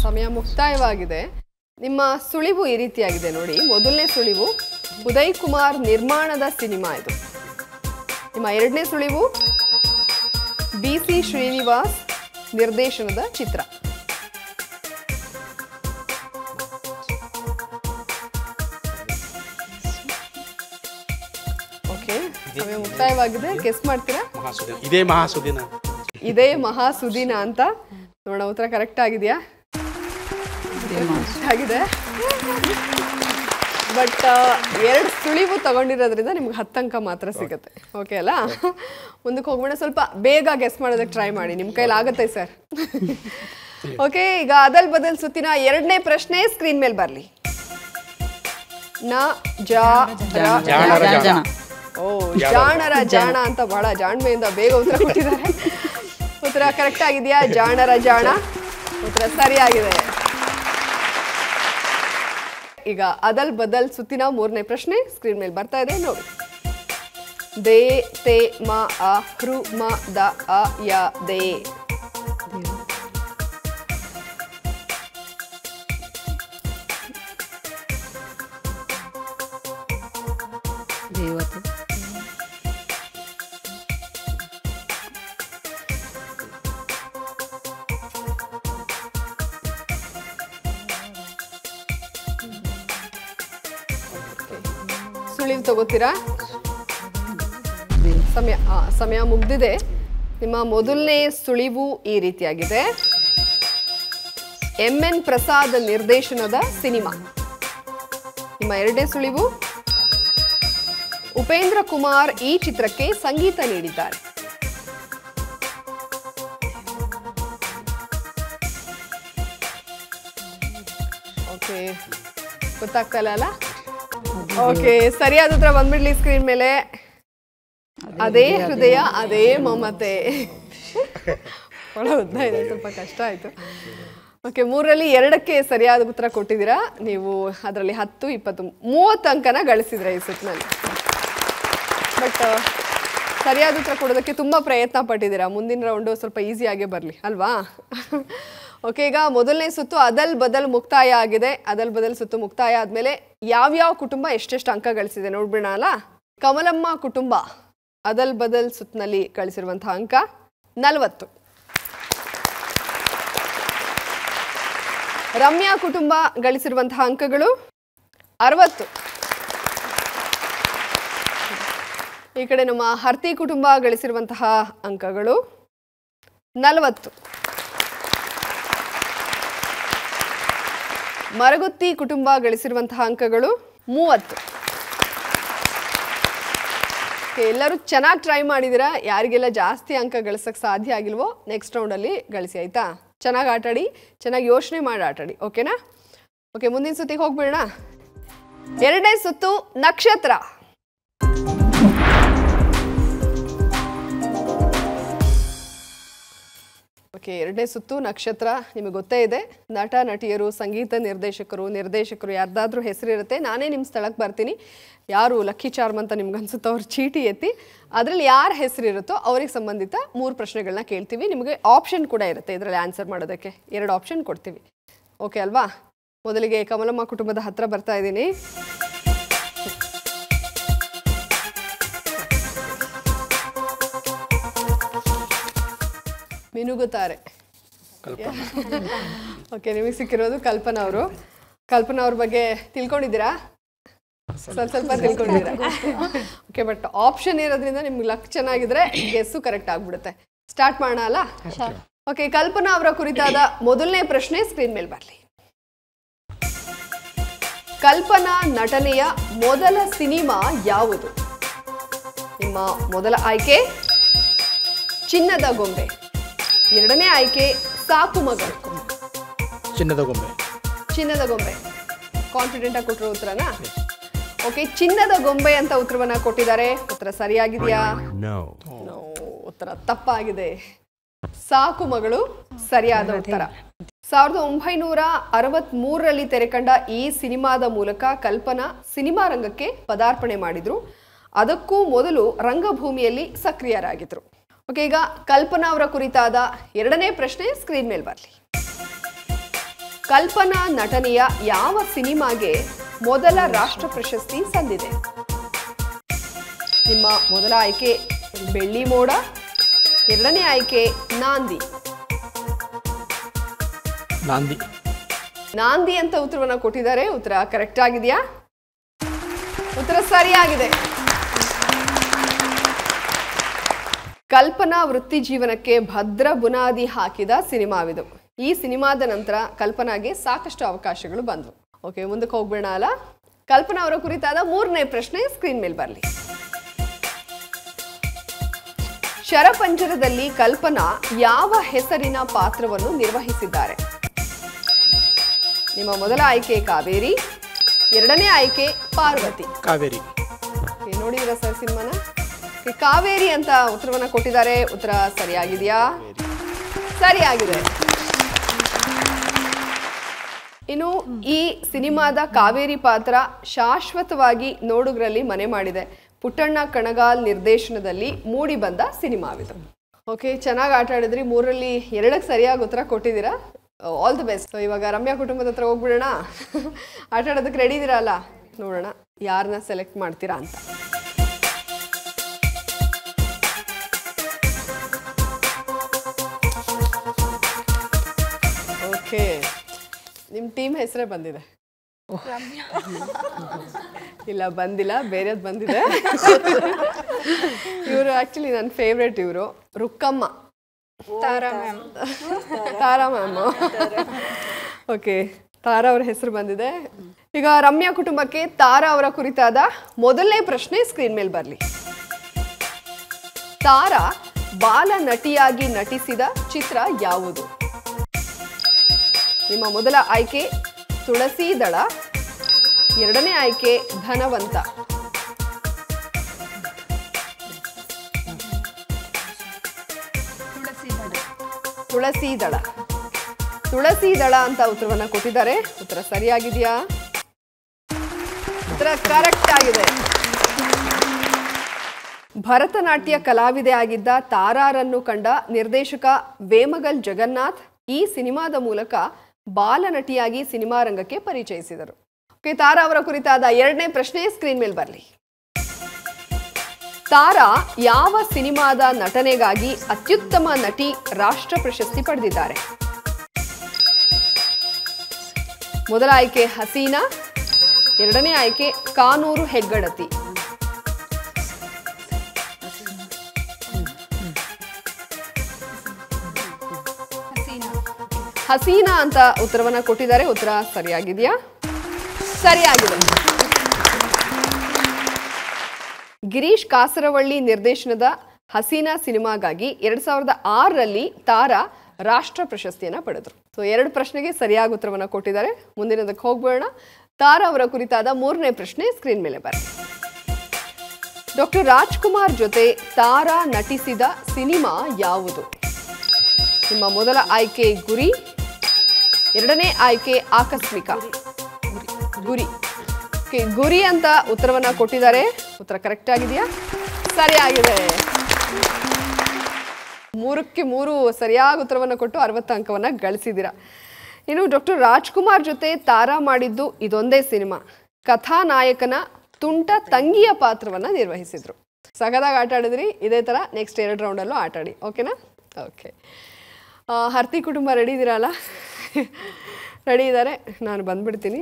ಸಮಯ ಮುಕ್ತಾಯವಾಗಿದೆ. ನಿಮ್ಮ ಸುಳಿವು ಈ ರೀತಿಯಾಗಿದೆ ನೋಡಿ. ಮೊದಲನೇ ಸುಳಿವು ಉದಯ್ ಕುಮಾರ್ ನಿರ್ಮಾಣದ ಸಿನಿಮಾ ಇದು. ನಿಮ್ಮ ಎರಡನೇ ಸುಳಿವು BC ಶ್ರೀನಿವಾಸ್ ನಿರ್ದೇಶನದ ಚಿತ್ರ. ಓಕೆ, ಸಮಯ ಮುಕ್ತಾಯವಾಗಿದೆ. ಗೆಸ್ ಮಾಡ್ತೀರಾ? ಇದೇ ಮಹಾಸುದಿನ. ಇದೇ ಮಹಾಸುದಿನ ಅಂತ ನೋಡೋಣ. ಉತ್ತರ ಕರೆಕ್ಟ್ ಆಗಿದೆಯಾ? ಆಗಿದೆ. ಬಟ್ 2 ಸುಳಿವು ತಗೊಂಡಿರೋದ್ರಿಂದ ನಿಮ್ಗೆ 10 ಅಂಕ ಮಾತ್ರ ಸಿಗುತ್ತೆ. ಓಕೆ ಅಲ್ಲ? ಮುಂದಕ್ಕೆ ಹೋಗೋಣ. ಸ್ವಲ್ಪ ಬೇಗ ಗೆಸ್ ಮಾಡೋದಕ್ಕೆ ಟ್ರೈ ಮಾಡಿ, ನಿಮ್ಮ ಕೈಲಿ ಆಗುತ್ತೆ ಸರ್. ಓಕೆ, ಈಗ ಅದಲ್ ಬದಲ್ ಸುತ್ತಿನ ಎರಡನೇ ಪ್ರಶ್ನೆ ಸ್ಕ್ರೀನ್ ಮೇಲೆ ಬರಲಿ. ನ ಜ ರ. ಓ, ಜಾಣರ ಜಾಣ ಅಂತ ಬಹಳ ಜಾಣ್ಮೆಯಿಂದ ಬೇಗ ಉತ್ತರ ಕೊಟ್ಟಿದ್ದಾರೆ. ಉತ್ತರ ಕರೆಕ್ಟ್ ಆಗಿದೆಯಾ? ಜಾಣರ ಜಾಣ ಉತ್ತರ ಸರಿಯಾಗಿದೆ. ಈಗ ಅದಲ್ ಬದಲ್ ಸುತ್ತಿನ ಮೂರನೇ ಪ್ರಶ್ನೆ ಸ್ಕ್ರೀನ್ ಮೇಲೆ ಬರ್ತಾ ಇದೆ ನೋಡಿ. ದೇ ತೇ ಮ ಅ ಹೃ ಮ ದ ಅ ಯ ದೇ. ದೇವತೆ. ಸುಳಿವು ತಗೋತೀರಾ? ಸಮಯ ಮುಗ್ದಿದೆ. ನಿಮ್ಮ ಮೊದಲನೇ ಸುಳಿವು ಈ ರೀತಿಯಾಗಿದೆ. MN ಪ್ರಸಾದ್ ನಿರ್ದೇಶನದ ಸಿನಿಮಾ. ನಿಮ್ಮ ಎರಡನೇ ಸುಳಿವು ಉಪೇಂದ್ರ ಕುಮಾರ್ ಈ ಚಿತ್ರಕ್ಕೆ ಸಂಗೀತ ನೀಡಿದ್ದಾರೆ. ಓಕೆ, ಗೊತ್ತಾಗ್ತಾ ಇಲ್ಲ ಅಲ್ಲ? ಓಕೆ, ಸರಿಯಾದ ಉತ್ತರ ಬಂದ್ಬಿಡ್ಲಿ ಸ್ಕ್ರೀನ್ ಮೇಲೆ. ಅದೇ ಹೃದಯ ಅದೇ ಮಮತೆ. ಬಹಳ ಉದ್ದ ಇದೆ, ಸ್ವಲ್ಪ ಕಷ್ಟ ಆಯ್ತು. ಓಕೆ, 3ರಲ್ಲಿ 2ಕ್ಕೆ ಸರಿಯಾದ ಉತ್ತರ ಕೊಟ್ಟಿದ್ದೀರಾ ನೀವು. ಅದರಲ್ಲಿ 10, 20, 30 ಅಂಕನ ಗಳಿಸಿದ್ರೆ ಈ ಸುತ್ತಿನಲ್ಲಿ. ಬಟ್ ಸರಿಯಾದ ಉತ್ತರ ಕೊಡೋದಕ್ಕೆ ತುಂಬ ಪ್ರಯತ್ನ ಪಟ್ಟಿದ್ದೀರಾ. ಮುಂದಿನ ರೌಂಡು ಸ್ವಲ್ಪ ಈಸಿಯಾಗೇ ಬರಲಿ ಅಲ್ವಾ? ಓಕೆ, ಈಗ ಮೊದಲನೇ ಸುತ್ತು ಅದಲ್ ಬದಲ್ ಮುಕ್ತಾಯ ಆಗಿದೆ. ಅದಲ್ ಬದಲ್ ಸುತ್ತು ಮುಕ್ತಾಯ ಆದಮೇಲೆ ಯಾವ್ಯಾವ ಕುಟುಂಬ ಎಷ್ಟೆಷ್ಟು ಅಂಕ ಗಳಿಸಿದೆ ನೋಡ್ಬಿಡೋಣ ಅಲ್ಲ? ಕಮಲಮ್ಮ ಕುಟುಂಬ ಅದಲ್ ಬದಲ್ ಸುತ್ತಿನಲ್ಲಿ ಗಳಿಸಿರುವಂತಹ ಅಂಕ 40. ರಮ್ಯಾ ಕುಟುಂಬ ಗಳಿಸಿರುವಂತಹ ಅಂಕಗಳು 60. ಈ ಕಡೆ ನಮ್ಮ ಹರ್ತಿ ಕುಟುಂಬ ಗಳಿಸಿರುವಂತಹ ಅಂಕಗಳು 40. ಮರಗುತ್ತಿ ಕುಟುಂಬ ಗಳಿಸಿರುವಂತಹ ಅಂಕಗಳು 30. ಎಲ್ಲರೂ ಚೆನ್ನಾಗಿ ಟ್ರೈ ಮಾಡಿದಿರಾ. ಯಾರಿಗೆಲ್ಲ ಜಾಸ್ತಿ ಅಂಕ ಗಳಿಸಕ್ಕೆ ಸಾಧ್ಯ ಆಗಿಲ್ವೋ ನೆಕ್ಸ್ಟ್ ರೌಂಡಲ್ಲಿ ಗಳಿಸಿ, ಆಯಿತಾ? ಚೆನ್ನಾಗಿ ಆಟಾಡಿ, ಚೆನ್ನಾಗಿ ಯೋಚನೆ ಮಾಡಿ ಆಟಾಡಿ, ಓಕೆನಾ? ಓಕೆ, ಮುಂದಿನ ಸುತ್ತಿಗೆ ಹೋಗ್ಬಿಡೋಣ. 2ನೇ ಸುತ್ತು ನಕ್ಷತ್ರ. ಓಕೆ, 2ನೇ ಸುತ್ತು ನಕ್ಷತ್ರ. ನಿಮಗೆ ಗೊತ್ತೇ ಇದೆ, ನಟ ನಟಿಯರು, ಸಂಗೀತ ನಿರ್ದೇಶಕರು ಯಾರ್ದಾದ್ರೂ ಹೆಸರಿರುತ್ತೆ. ನಾನೇ ನಿಮ್ಮ ಸ್ಥಳಕ್ಕೆ ಬರ್ತೀನಿ, ಯಾರು ಲಕ್ಕಿ ಚಾರ್ಮ್ ಅಂತ ನಿಮ್ಗೆ ಅನ್ಸುತ್ತೋ ಅವ್ರು ಚೀಟಿ ಎತ್ತಿ ಅದರಲ್ಲಿ ಯಾರ ಹೆಸರಿರುತ್ತೋ ಅವ್ರಿಗೆ ಸಂಬಂಧಿತ 3 ಪ್ರಶ್ನೆಗಳನ್ನ ಕೇಳ್ತೀವಿ. ನಿಮಗೆ ಆಪ್ಷನ್ ಕೂಡ ಇರುತ್ತೆ ಇದರಲ್ಲಿ ಆನ್ಸರ್ ಮಾಡೋದಕ್ಕೆ. 2 ಆಪ್ಷನ್ ಕೊಡ್ತೀವಿ, ಓಕೆ ಅಲ್ವಾ? ಮೊದಲಿಗೆ ಕಮಲಮ್ಮ ಕುಟುಂಬದ ಹತ್ರ ಬರ್ತಾ ಇದ್ದೀನಿ. ಮಿನುಗುತ್ತಾರೆ. ಓಕೆ, ನಿಮಗೆ ಸಿಕ್ಕಿರೋದು ಕಲ್ಪನಾ ಅವರು. ಕಲ್ಪನಾ ಅವ್ರ ಬಗ್ಗೆ ತಿಳ್ಕೊಂಡಿದ್ದೀರಾ? ಸ್ವಲ್ಪ ತಿಳ್ಕೊಂಡಿದ್ದೀರಾ? ಓಕೆ, ಬಟ್ ಆಪ್ಷನ್ ಇರೋದ್ರಿಂದ ನಿಮ್ಗೆ ಲಕ್ ಚೆನ್ನಾಗಿದ್ರೆ ಗೆಸ್ಸು ಕರೆಕ್ಟ್ ಆಗ್ಬಿಡುತ್ತೆ. ಸ್ಟಾರ್ಟ್ ಮಾಡೋಣ ಅಲ್ಲ? ಓಕೆ, ಕಲ್ಪನಾ ಅವರ ಕುರಿತಾದ ಮೊದಲನೇ ಪ್ರಶ್ನೆ ಸ್ಕ್ರೀನ್ ಮೇಲೆ ಬರಲಿ. ಕಲ್ಪನಾ ನಟನೆಯ ಮೊದಲ ಸಿನಿಮಾ ಯಾವುದು? ನಿಮ್ಮ ಮೊದಲ ಆಯ್ಕೆ ಚಿನ್ನದ ಗೊಂಬೆ, 2ನೇ ಆಯ್ಕೆ ಸಾಕು ಮಗಳು. ಚಿನ್ನದ ಗೊಂಬೆ. ಕಾನ್ಫಿಡೆಂಟ್ ಆಗಿ ಕೊಟ್ಟಿರೋ ಉತ್ತರನಾ? ಓಕೆ, ಚಿನ್ನದ ಗೊಂಬೆ ಅಂತ ಉತ್ತರವನ್ನ ಕೊಟ್ಟಿದ್ದಾರೆ. ಉತ್ತರ ಸರಿಯಾಗಿದೆಯಾ? ನೋ, ಉತ್ತರ ತಪ್ಪಾಗಿದೆ. ಸಾಕು ಮಗಳು ಸರಿಯಾದ ಉತ್ತರ. 1963ರಲ್ಲಿ ತೆರೆಕಂಡ ಈ ಸಿನಿಮಾದ ಮೂಲಕ ಕಲ್ಪನಾ ಸಿನಿಮಾ ರಂಗಕ್ಕೆ ಪದಾರ್ಪಣೆ ಮಾಡಿದ್ರು. ಅದಕ್ಕೂ ಮೊದಲು ರಂಗಭೂಮಿಯಲ್ಲಿ ಸಕ್ರಿಯರಾಗಿದ್ರು. ಓಕೆ, ಈಗ ಕಲ್ಪನಾ ಅವರ ಕುರಿತಾದ 2ನೇ ಪ್ರಶ್ನೆ ಸ್ಕ್ರೀನ್ ಮೇಲೆ ಬರಲಿ. ಕಲ್ಪನಾ ನಟನೆಯ ಯಾವ ಸಿನಿಮಾಗೆ ಮೊದಲ ರಾಷ್ಟ್ರ ಪ್ರಶಸ್ತಿ ಸಂದಿದೆ? ನಿಮ್ಮ ಮೊದಲ ಆಯ್ಕೆ ಬೆಳ್ಳಿ ಮೋಡ, 2ನೇ ಆಯ್ಕೆ ನಾಂದಿ. ನಾಂದಿ ಅಂತ ಉತ್ತರವನ್ನ ಕೊಟ್ಟಿದ್ದಾರೆ. ಉತ್ತರ ಕರೆಕ್ಟ್ ಆಗಿದೆಯಾ? ಉತ್ತರ ಸರಿಯಾಗಿದೆ. ಕಲ್ಪನಾ ವೃತ್ತಿ ಜೀವನಕ್ಕೆ ಭದ್ರ ಬುನಾದಿ ಹಾಕಿದ ಸಿನಿಮಾವಿದು. ಈ ಸಿನಿಮಾದ ನಂತರ ಕಲ್ಪನಾಗೆ ಸಾಕಷ್ಟು ಅವಕಾಶಗಳು ಬಂದವು. ಓಕೆ, ಮುಂದಕ್ಕೆ ಹೋಗ್ಬೇಡ ಅಲ್ಲ? ಕಲ್ಪನಾ ಅವರ ಕುರಿತಾದ 3ನೇ ಪ್ರಶ್ನೆ ಸ್ಕ್ರೀನ್ ಮೇಲೆ ಬರಲಿ. ಶರಪಂಜರದಲ್ಲಿ ಕಲ್ಪನಾ ಯಾವ ಹೆಸರಿನ ಪಾತ್ರವನ್ನು ನಿರ್ವಹಿಸಿದ್ದಾರೆ? ನಿಮ್ಮ ಮೊದಲ ಆಯ್ಕೆ ಕಾವೇರಿ, 2ನೇ ಆಯ್ಕೆ ಪಾರ್ವತಿ. ನೋಡಿದಿರಾ ಸರ್ ಸಿನಿಮಾನ? ಕಾವೇರಿ ಅಂತ ಉತ್ತರವನ್ನ ಕೊಟ್ಟಿದ್ದಾರೆ. ಉತ್ತರ ಸರಿಯಾಗಿದೆಯಾ? ಸರಿಯಾಗಿದೆ. ಇನ್ನು ಈ ಸಿನಿಮಾದ ಕಾವೇರಿ ಪಾತ್ರ ಶಾಶ್ವತವಾಗಿ ನೋಡುಗರಲ್ಲಿ ಮನೆ ಮಾಡಿದೆ. ಪುಟ್ಟಣ್ಣ ಕಣಗಾಲ್ ನಿರ್ದೇಶನದಲ್ಲಿ ಮೂಡಿ ಬಂದ ಸಿನಿಮಾವಿದು. ಓಕೆ, ಚೆನ್ನಾಗಿ ಆಟ ಆಡಿದ್ರಿ. 3ರಲ್ಲಿ 2ಕ್ಕೆ ಸರಿಯಾಗಿ ಉತ್ತರ ಕೊಟ್ಟಿದ್ದೀರಾ. All the best. ಇವಾಗ ರಮ್ಯಾ ಕುಟುಂಬದ ಹತ್ರ ಹೋಗ್ಬಿಡೋಣ. ಆಟ ಆಡೋದಕ್ಕೆ ರೆಡಿ ಇದ್ದೀರಾ ಅಲ್ಲ? ನೋಡೋಣ ಯಾರನ್ನ ಸೆಲೆಕ್ಟ್ ಮಾಡ್ತೀರಾ ಅಂತ. ಓಕೆ, ನಿಮ್ಮ ಟೀಮ್ ಹೆಸರೇ ಬಂದಿದೆ. ಇಲ್ಲ ಬಂದಿಲ್ಲ, ಬೇರೆದು ಬಂದಿದೆ. ಇವರು ಆಕ್ಚುಲಿ ನನ್ನ ಫೇವ್ರೇಟ್. ಇವರು ರುಕ್ಕಮ್ಮ, ತಾರಾ ಮ್ಯಾಮ್. ಓಕೆ, ತಾರಾ ಅವರ ಹೆಸರು ಬಂದಿದೆ. ಈಗ ರಮ್ಯಾ ಕುಟುಂಬಕ್ಕೆ ತಾರಾ ಅವರ ಕುರಿತಾದ ಮೊದಲನೇ ಪ್ರಶ್ನೆ ಸ್ಕ್ರೀನ್ ಮೇಲೆ ಬರಲಿ. ತಾರಾ ಬಾಲ ನಟಿಯಾಗಿ ನಟಿಸಿದ ಚಿತ್ರ ಯಾವುದು? ನಿಮ್ಮ ಮೊದಲ ಆಯ್ಕೆ ತುಳಸಿ ದಳ, 2ನೇ ಆಯ್ಕೆ ಧನವಂತ. ತುಳಸಿ ದಳ ಅಂತ ಉತ್ತರವನ್ನ ಕೊಟ್ಟಿದ್ದಾರೆ. ಉತ್ತರ ಸರಿಯಾಗಿದೆಯಾ? ಉತ್ತರ ಕರೆಕ್ಟ್ ಆಗಿದೆ. ಭರತನಾಟ್ಯ ಕಲಾವಿದೆ ಆಗಿದ್ದ ತಾರಾರನ್ನು ಕಂಡ ನಿರ್ದೇಶಕ ವೇಮಗಲ್ ಜಗನ್ನಾಥ್ ಈ ಸಿನಿಮಾದ ಮೂಲಕ ಬಾಲನಟಿಯಾಗಿ ಸಿನಿಮಾ ರಂಗಕ್ಕೆ ಪರಿಚಯಿಸಿದರು. ಓಕೆ, ತಾರಾ ಅವರ ಕುರಿತಾದ 2ನೇ ಪ್ರಶ್ನೆ ಸ್ಕ್ರೀನ್ ಮೇಲೆ ಬರಲಿ. ತಾರಾ ಯಾವ ಸಿನಿಮಾದ ನಟನೆಗಾಗಿ ಅತ್ಯುತ್ತಮ ನಟಿ ರಾಷ್ಟ್ರ ಪ್ರಶಸ್ತಿ ಪಡೆದಿದ್ದಾರೆ? ಮೊದಲ ಆಯ್ಕೆ ಹಸೀನಾ, ಎರಡನೇ ಆಯ್ಕೆ ಕಾನೂರು ಹೆಗ್ಗಡತಿ. ಹಸೀನಾ ಅಂತ ಉತ್ತರವನ್ನ ಕೊಟ್ಟಿದ್ದಾರೆ. ಉತ್ತರ ಸರಿಯಾಗಿದೆಯಾ? ಸರಿಯಾಗಿದೆ. ಗಿರೀಶ್ ಕಾಸರವಳ್ಳಿ ನಿರ್ದೇಶನದ ಹಸೀನಾ ಸಿನಿಮಾಗಾಗಿ 2006ರಲ್ಲಿ ತಾರಾ ರಾಷ್ಟ್ರ ಪ್ರಶಸ್ತಿಯನ್ನ ಪಡೆದರು. ಸೊ 2 ಪ್ರಶ್ನೆಗೆ ಸರಿಯಾದ ಉತ್ತರವನ್ನ ಕೊಟ್ಟಿದ್ದಾರೆ. ಮುಂದಿನದಕ್ಕೆ ಹೋಗ್ಬೇಡ. ತಾರಾ ಅವರ ಕುರಿತಾದ 3ನೇ ಪ್ರಶ್ನೆ ಸ್ಕ್ರೀನ್ ಮೇಲೆ ಬರುತ್ತೆ. ಡಾಕ್ಟರ್ ರಾಜ್ಕುಮಾರ್ ಜೊತೆ ತಾರಾ ನಟಿಸಿದ ಸಿನಿಮಾ ಯಾವುದು? ನಿಮ್ಮ ಮೊದಲ ಆಯ್ಕೆ ಗುರಿ, ಎರಡನೇ ಆಯ್ಕೆ ಆಕಸ್ಮಿಕ. ಗುರಿ. ಗುರಿ ಅಂತ ಉತ್ತರವನ್ನ ಕೊಟ್ಟಿದ್ದಾರೆ. ಉತ್ತರ ಕರೆಕ್ಟ್ ಆಗಿದೆಯಾ? ಸರಿಯಾಗಿದೆ. 3ಕ್ಕೆ 3 ಸರಿಯಾದ ಉತ್ತರವನ್ನು ಕೊಟ್ಟು 60 ಅಂಕವನ್ನ ಗಳಿಸಿದ್ದೀರಾ. ಇನ್ನು ಡಾಕ್ಟರ್ ರಾಜ್ಕುಮಾರ್ ಜೊತೆ ತಾರಾ ಮಾಡಿದ್ದು ಇದೊಂದೇ ಸಿನಿಮಾ. ಕಥಾನಾಯಕನ ತುಂಟ ತಂಗಿಯ ಪಾತ್ರವನ್ನ ನಿರ್ವಹಿಸಿದ್ರು. ಸಗದಾಗ ಆಟ ಆಡಿದ್ರಿ. ಇದೇ ತರ ನೆಕ್ಸ್ಟ್ 2 ರೌಂಡಲ್ಲೂ ಆಟ ಆಡಿ. ಓಕೆನಾ? ಓಕೆ. ಹರ್ತಿ ಕುಟುಂಬ ರೆಡಿ ಇದ್ದೀರಲ್ಲ? ರೆಡಿ ಇದ್ದಾರೆ. ನಾನು ಬಂದ್ಬಿಡ್ತೀನಿ.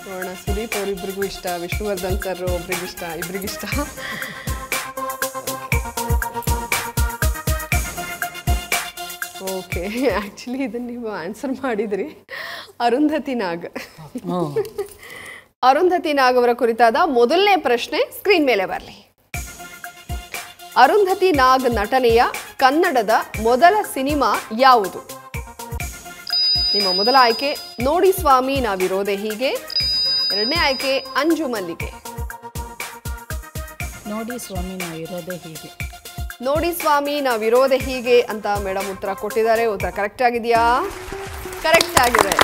ನೋಡೋಣ. ಸುದೀಪ್ ಅವರಿಬ್ರಿಗೂ ಇಷ್ಟ, ವಿಷ್ಣುವರ್ಧನ್ ಸರ್ ಒಬ್ರಿಗಿಷ್ಟ, ಇಬ್ರಿಗಿಷ್ಟ. ಓಕೆ. ಆ್ಯಕ್ಚುಲಿ ಇದನ್ನು ನೀವು ಆನ್ಸರ್ ಮಾಡಿದ್ರಿ. ಅರುಂಧತಿ ನಾಗ್. ಅರುಂಧತಿ ನಾಗ್ ಅವರ ಕುರಿತಾದ ಮೊದಲನೇ ಪ್ರಶ್ನೆ ಸ್ಕ್ರೀನ್ ಮೇಲೆ ಬರಲಿ. ಅರುಂಧತಿ ನಾಗ್ ನಟನೆಯ ಕನ್ನಡದ ಮೊದಲ ಸಿನಿಮಾ ಯಾವುದು? ನಿಮ್ಮ ಮೊದಲ ಆಯ್ಕೆ ನೋಡಿ ಸ್ವಾಮಿ ನಾವಿರೋದೆ ಹೀಗೆ, ಎರಡನೇ ಆಯ್ಕೆ ಅಂಜು ಮಲ್ಲಿಗೆ. ನೋಡಿ ಸ್ವಾಮಿ ನಾವಿರೋದೆ ಹೀಗೆ. ನೋಡಿ ಸ್ವಾಮಿ ನಾವಿರೋದೆ ಹೀಗೆ ಅಂತ ಮೇಡಮ್ ಉತ್ತರ ಕೊಟ್ಟಿದ್ದಾರೆ. ಉತ್ತರ ಕರೆಕ್ಟ್ ಆಗಿದೆಯಾ? ಕರೆಕ್ಟ್ ಆಗಿದೆ.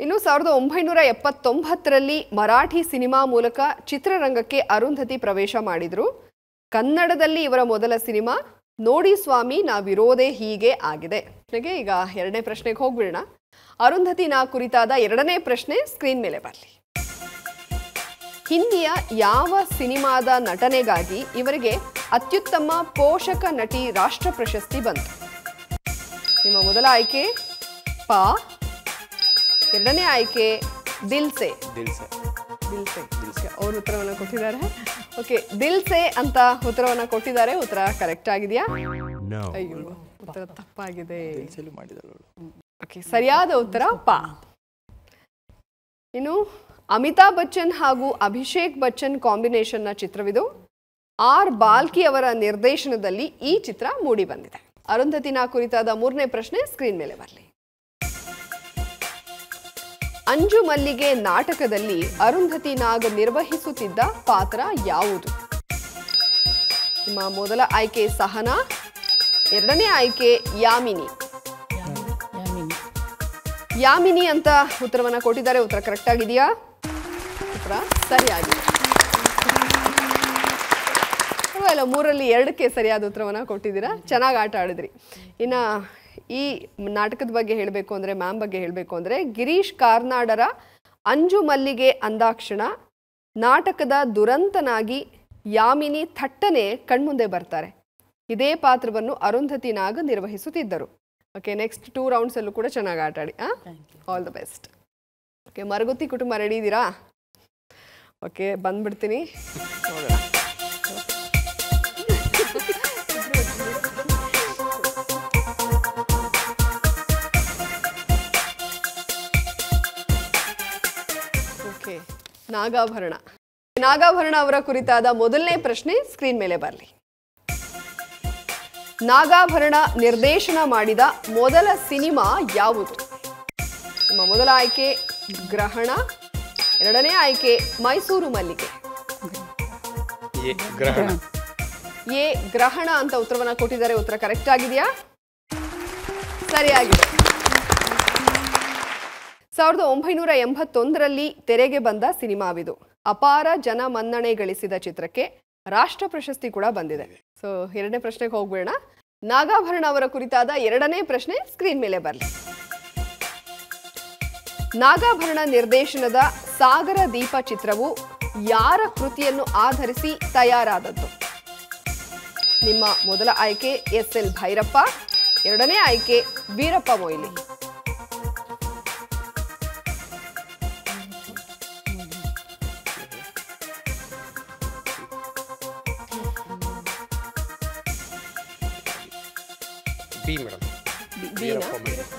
ಇನ್ನು 1979ರಲ್ಲಿ ಮರಾಠಿ ಸಿನಿಮಾ ಮೂಲಕ ಚಿತ್ರರಂಗಕ್ಕೆ ಅರುಂಧತಿ ಪ್ರವೇಶ ಮಾಡಿದ್ರು. ಕನ್ನಡದಲ್ಲಿ ಇವರ ಮೊದಲ ಸಿನಿಮಾ ನೋಡಿ ಸ್ವಾಮಿ ನಾವಿರೋದೆ ಹೀಗೆ ಆಗಿದೆ. ಈಗ 2ನೇ ಪ್ರಶ್ನೆಗೆ ಹೋಗ್ಬಿಡೋಣ. ಅರುಂಧತಿ ನಾಗ್ ಕುರಿತಾದ 2ನೇ ಪ್ರಶ್ನೆ ಸ್ಕ್ರೀನ್ ಮೇಲೆ ಬರಲಿ. ಹಿಂದಿಯ ಯಾವ ಸಿನಿಮಾದ ನಟನೆಗಾಗಿ ಇವರಿಗೆ ಅತ್ಯುತ್ತಮ ಪೋಷಕ ನಟಿ ರಾಷ್ಟ್ರ ಪ್ರಶಸ್ತಿ ಬಂತು? ನಿಮ್ಮ ಮೊದಲ ಆಯ್ಕೆ ಪಾ, ಎರಡನೇ ಆಯ್ಕೆ ದಿಲ್ಸೆ. ಅವ್ರ ಉತ್ತರವನ್ನು ಕೊಟ್ಟಿದ್ದಾರೆ. ಓಕೆ, ದಿಲ್ಸೆ ಅಂತ ಉತ್ತರವನ್ನ ಕೊಟ್ಟಿದ್ದಾರೆ. ಉತ್ತರ ಕರೆಕ್ಟ್ ಆಗಿದೆಯಾ? ಅಯ್ಯೋ, ಉತ್ತರ ತಪ್ಪಾಗಿದೆ. ಓಕೆ, ಸರಿಯಾದ ಉತ್ತರ ಪಾ. ಇನ್ನು ಅಮಿತಾಬ್ ಬಚ್ಚನ್ ಹಾಗೂ ಅಭಿಷೇಕ್ ಬಚ್ಚನ್ ಕಾಂಬಿನೇಷನ್ನ ಚಿತ್ರವಿದು. ಆರ್ ಬಾಲ್ಕಿ ಅವರ ನಿರ್ದೇಶನದಲ್ಲಿ ಈ ಚಿತ್ರ ಮೂಡಿ ಬಂದಿದೆ. ಅರುಂಧತಿ ನಾಗ್ ಕುರಿತಾದ 3ನೇ ಪ್ರಶ್ನೆ ಸ್ಕ್ರೀನ್ ಮೇಲೆ ಬರಲಿ. ಅಂಜು ಮಲ್ಲಿಗೆ ನಾಟಕದಲ್ಲಿ ಅರುಂಧತಿ ನಾಗ್ ನಿರ್ವಹಿಸುತ್ತಿದ್ದ ಪಾತ್ರ ಯಾವುದು? ನಿಮ್ಮ ಮೊದಲ ಆಯ್ಕೆ ಸಹನಾ, ಎರಡನೇ ಆಯ್ಕೆ ಯಾಮಿನಿ. ಯಾಮಿನಿ ಅಂತ ಉತ್ತರವನ್ನ ಕೊಟ್ಟಿದ್ದಾರೆ. ಉತ್ತರ ಕರೆಕ್ಟ್ ಆಗಿದೆಯಾ? ಉತ್ತರ ಸರಿಯಾಗಿದೆ. 3ರಲ್ಲಿ 2ಕ್ಕೆ ಸರಿಯಾದ ಉತ್ತರವನ್ನ ಕೊಟ್ಟಿದ್ದೀರಾ. ಚೆನ್ನಾಗಿ ಆಟ ಆಡಿದ್ರಿ. ಇನ್ನು ಈ ನಾಟಕದ ಬಗ್ಗೆ ಹೇಳಬೇಕು ಅಂದರೆ, ಮ್ಯಾಮ್ ಬಗ್ಗೆ ಹೇಳಬೇಕು ಅಂದರೆ, ಗಿರೀಶ್ ಕಾರ್ನಾಡರ ಅಂಜು ಮಲ್ಲಿಗೆ ಅಂದಾಕ್ಷಣ ನಾಟಕದ ದುರಂತನಾಗಿ ಯಾಮಿನಿ ಥಟ್ಟನೆ ಕಣ್ಮುಂದೆ ಬರ್ತಾರೆ. ಇದೇ ಪಾತ್ರವನ್ನು ಅರುಂಧತಿ ನಾಗ್ ನಿರ್ವಹಿಸುತ್ತಿದ್ದರು. ಓಕೆ, ನೆಕ್ಸ್ಟ್ 2 ರೌಂಡ್ಸಲ್ಲೂ ಕೂಡ ಚೆನ್ನಾಗಿ ಆಟ ಆಡಿ. All the best. Okay, Maragutti ಕುಟುಂಬ ರೆಡಿ ಇದ್ದೀರಾ? ಓಕೆ, ಬಂದ್ಬಿಡ್ತೀನಿ. ನೋಡೋಣ. ಓಕೆ, ನಾಗಾಭರಣ. ನಾಗಾಭರಣ ಅವರ ಕುರಿತಾದ ಮೊದಲನೇ ಪ್ರಶ್ನೆ ಸ್ಕ್ರೀನ್ ಮೇಲೆ ಬರಲಿ. ನಾಗಾಭರಣ ನಿರ್ದೇಶನ ಮಾಡಿದ ಮೊದಲ ಸಿನಿಮಾ ಯಾವುದು? ನಿಮ್ಮ ಮೊದಲ ಆಯ್ಕೆ ಗ್ರಹಣ, ಎರಡನೇ ಆಯ್ಕೆ ಮೈಸೂರು ಮಲ್ಲಿಗೆ. ಎ ಗ್ರಹಣ ಅಂತ ಉತ್ತರವನ್ನ ಕೊಟ್ಟಿದ್ದಾರೆ. ಉತ್ತರ ಕರೆಕ್ಟ್ ಆಗಿದೆಯಾ? ಸರಿಯಾಗಿದೆ. 1981ರಲ್ಲಿ ತೆರೆಗೆ ಬಂದ ಸಿನಿಮಾವಿದು. ಅಪಾರ ಜನ ಮನ್ನಣೆ ಗಳಿಸಿದ ಚಿತ್ರಕ್ಕೆ ರಾಷ್ಟ್ರ ಪ್ರಶಸ್ತಿ ಕೂಡ ಬಂದಿದೆ. ಸೊ 2ನೇ ಪ್ರಶ್ನೆಗೆ ಹೋಗ್ಬೇಡ. ನಾಗಾಭರಣ ಅವರ ಕುರಿತಾದ 2ನೇ ಪ್ರಶ್ನೆ ಸ್ಕ್ರೀನ್ ಮೇಲೆ ಬರಲಿ. ನಾಗಾಭರಣ ನಿರ್ದೇಶನದ ಸಾಗರ ದೀಪ ಚಿತ್ರವು ಯಾರ ಕೃತಿಯನ್ನು ಆಧರಿಸಿ ತಯಾರಾದದ್ದು? ನಿಮ್ಮ ಮೊದಲ ಆಯ್ಕೆ SL ಭೈರಪ್ಪ, ಎರಡನೇ ಆಯ್ಕೆ ವೀರಪ್ಪ ಮೊಯ್ಲಿ. B madam.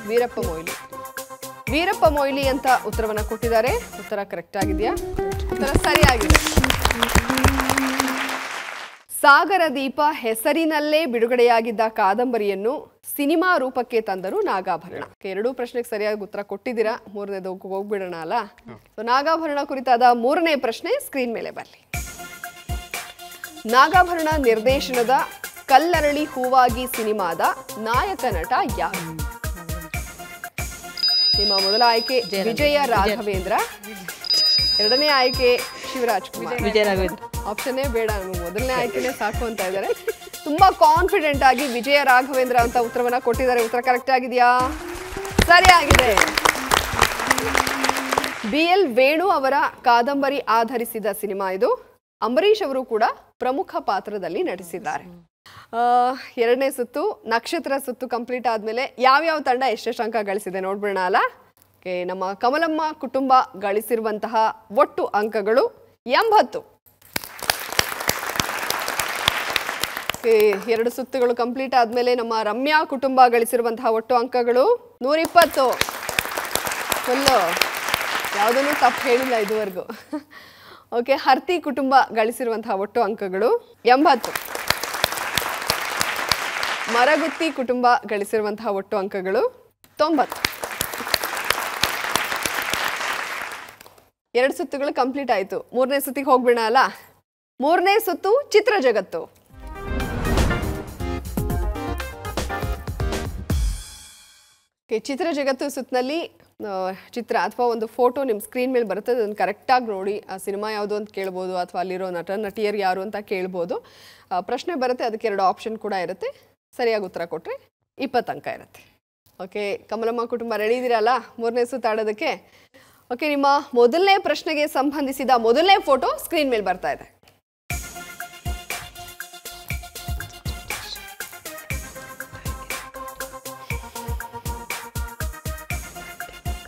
ವೀರಪ್ಪ ಮೊಯ್ಲಿ. ವೀರಪ್ಪ ಮೊಯ್ಲಿ ಅಂತ ಉತ್ತರವನ್ನ ಕೊಟ್ಟಿದ್ದಾರೆ. ಉತ್ತರ ಕರೆಕ್ಟ್ ಆಗಿದೆಯಾ? ಉತ್ತರ ಸರಿಯಾಗಿದೆ. ಸಾಗರ ದೀಪ ಹೆಸರಿನಲ್ಲೇ ಬಿಡುಗಡೆಯಾಗಿದ್ದ ಕಾದಂಬರಿಯನ್ನು ಸಿನಿಮಾ ರೂಪಕ್ಕೆ ತಂದರು ನಾಗಾಭರಣ. ಎರಡೂ ಪ್ರಶ್ನೆಗೆ ಸರಿಯಾಗಿ ಉತ್ತರ ಕೊಟ್ಟಿದ್ದೀರಾ. ಮೂರನೇದು ಹೋಗ್ಬಿಡೋಣ ಅಲ್ಲ. ನಾಗಾಭರಣ ಕುರಿತಾದ ಮೂರನೇ ಪ್ರಶ್ನೆ ಸ್ಕ್ರೀನ್ ಮೇಲೆ ಬರಲಿ. ನಾಗಾಭರಣ ನಿರ್ದೇಶನದ ಕಲ್ಲರಳಿ ಹೂವಾಗಿ ಸಿನಿಮಾದ ನಾಯಕ ನಟ ಯಾರು? ನಿಮ್ಮ ಮೊದಲ ಆಯ್ಕೆ ವಿಜಯ ರಾಘವೇಂದ್ರ, ಎರಡನೇ ಆಯ್ಕೆ ಶಿವರಾಜ್ ಕುಮಾರ್. ವಿಜಯ ರಾಘವೇಂದ್ರ ಆಪ್ಷನ್ನೇ ಬೇಡ, ಮೊದಲನೇ ಆಯ್ಕೆನೇ ಸಾಕು ಅಂತ ಇದ್ದಾರೆ. ತುಂಬಾ ಕಾನ್ಫಿಡೆಂಟ್ ಆಗಿ ವಿಜಯ ರಾಘವೇಂದ್ರ ಅಂತ ಉತ್ತರವನ್ನ ಕೊಟ್ಟಿದ್ದಾರೆ. ಉತ್ತರ ಕರೆಕ್ಟ್ ಆಗಿದೆಯಾ? ಸರಿಯಾಗಿದೆ. BL ವೇಣು ಅವರ ಕಾದಂಬರಿ ಆಧರಿಸಿದ ಸಿನಿಮಾ ಇದು. ಅಂಬರೀಷ್ ಅವರು ಕೂಡ ಪ್ರಮುಖ ಪಾತ್ರದಲ್ಲಿ ನಟಿಸಿದ್ದಾರೆ. ಎರಡನೇ ಸುತ್ತು ನಕ್ಷತ್ರ ಸುತ್ತು ಕಂಪ್ಲೀಟ್ ಆದ್ಮೇಲೆ ಯಾವ್ಯಾವ ತಂಡ ಎಷ್ಟೆಷ್ಟು ಅಂಕ ಗಳಿಸಿದೆ ನೋಡ್ಬಿಡೋಣ ಅಲ್ಲ. ನಮ್ಮ ಕಮಲಮ್ಮ ಕುಟುಂಬ ಗಳಿಸಿರುವಂತಹ ಒಟ್ಟು ಅಂಕಗಳು 80. ಎರಡು ಸುತ್ತುಗಳು ಕಂಪ್ಲೀಟ್ ಆದ್ಮೇಲೆ ನಮ್ಮ ರಮ್ಯಾ ಕುಟುಂಬ ಗಳಿಸಿರುವಂತಹ ಒಟ್ಟು ಅಂಕಗಳು 120. ಫುಲ್ಲು ಯಾವುದನ್ನು ತಪ್ಪು ಹೇಳಿಲ್ಲ ಇದುವರೆಗೂ. ಓಕೆ, ಹರ್ತಿ ಕುಟುಂಬ ಗಳಿಸಿರುವಂತಹ ಒಟ್ಟು ಅಂಕಗಳು 80. ಮರಗುತ್ತಿ ಕುಟುಂಬ ಗಳಿಸಿರುವಂತಹ ಒಟ್ಟು ಅಂಕಗಳು 90. ಎರಡು ಸುತ್ತುಗಳು ಕಂಪ್ಲೀಟ್ ಆಯಿತು. ಮೂರನೇ ಸುತ್ತಿಗೆ ಹೋಗ್ಬಿಡೋಣ ಅಲ್ಲ. ಮೂರನೇ ಸುತ್ತು ಚಿತ್ರ ಜಗತ್ತು. ಚಿತ್ರ ಜಗತ್ತು ಸುತ್ತಿನಲ್ಲಿ ಚಿತ್ರ ಅಥವಾ ಒಂದು ಫೋಟೋ ನಿಮ್ಮ ಸ್ಕ್ರೀನ್ ಮೇಲೆ ಬರುತ್ತೆ. ಅದನ್ನು ಕರೆಕ್ಟಾಗಿ ನೋಡಿ ಆ ಸಿನಿಮಾ ಯಾವುದು ಅಂತ ಕೇಳ್ಬೋದು, ಅಥವಾ ಅಲ್ಲಿರೋ ನಟಿಯರು ಯಾರು ಅಂತ ಕೇಳ್ಬೋದು. ಪ್ರಶ್ನೆ ಬರುತ್ತೆ, ಅದಕ್ಕೆ 2 ಆಪ್ಷನ್ ಕೂಡ ಇರುತ್ತೆ. ಸರಿಯಾಗಿ ಉತ್ತರ ಕೊಟ್ಟರೆ 20 ಅಂಕ ಇರುತ್ತೆ. ಓಕೆ, ಕಮಲಮ್ಮ ಕುಟುಂಬ ರೆಡಿ ಇದ್ದೀರಲ್ಲ ಮೂರನೇ ಸುತ್ತಾಡೋದಕ್ಕೆ? ಓಕೆ, ನಿಮ್ಮ ಮೊದಲನೇ ಪ್ರಶ್ನೆಗೆ ಸಂಬಂಧಿಸಿದ ಮೊದಲನೇ ಫೋಟೋ ಸ್ಕ್ರೀನ್ ಮೇಲೆ ಬರ್ತಾ ಇದೆ.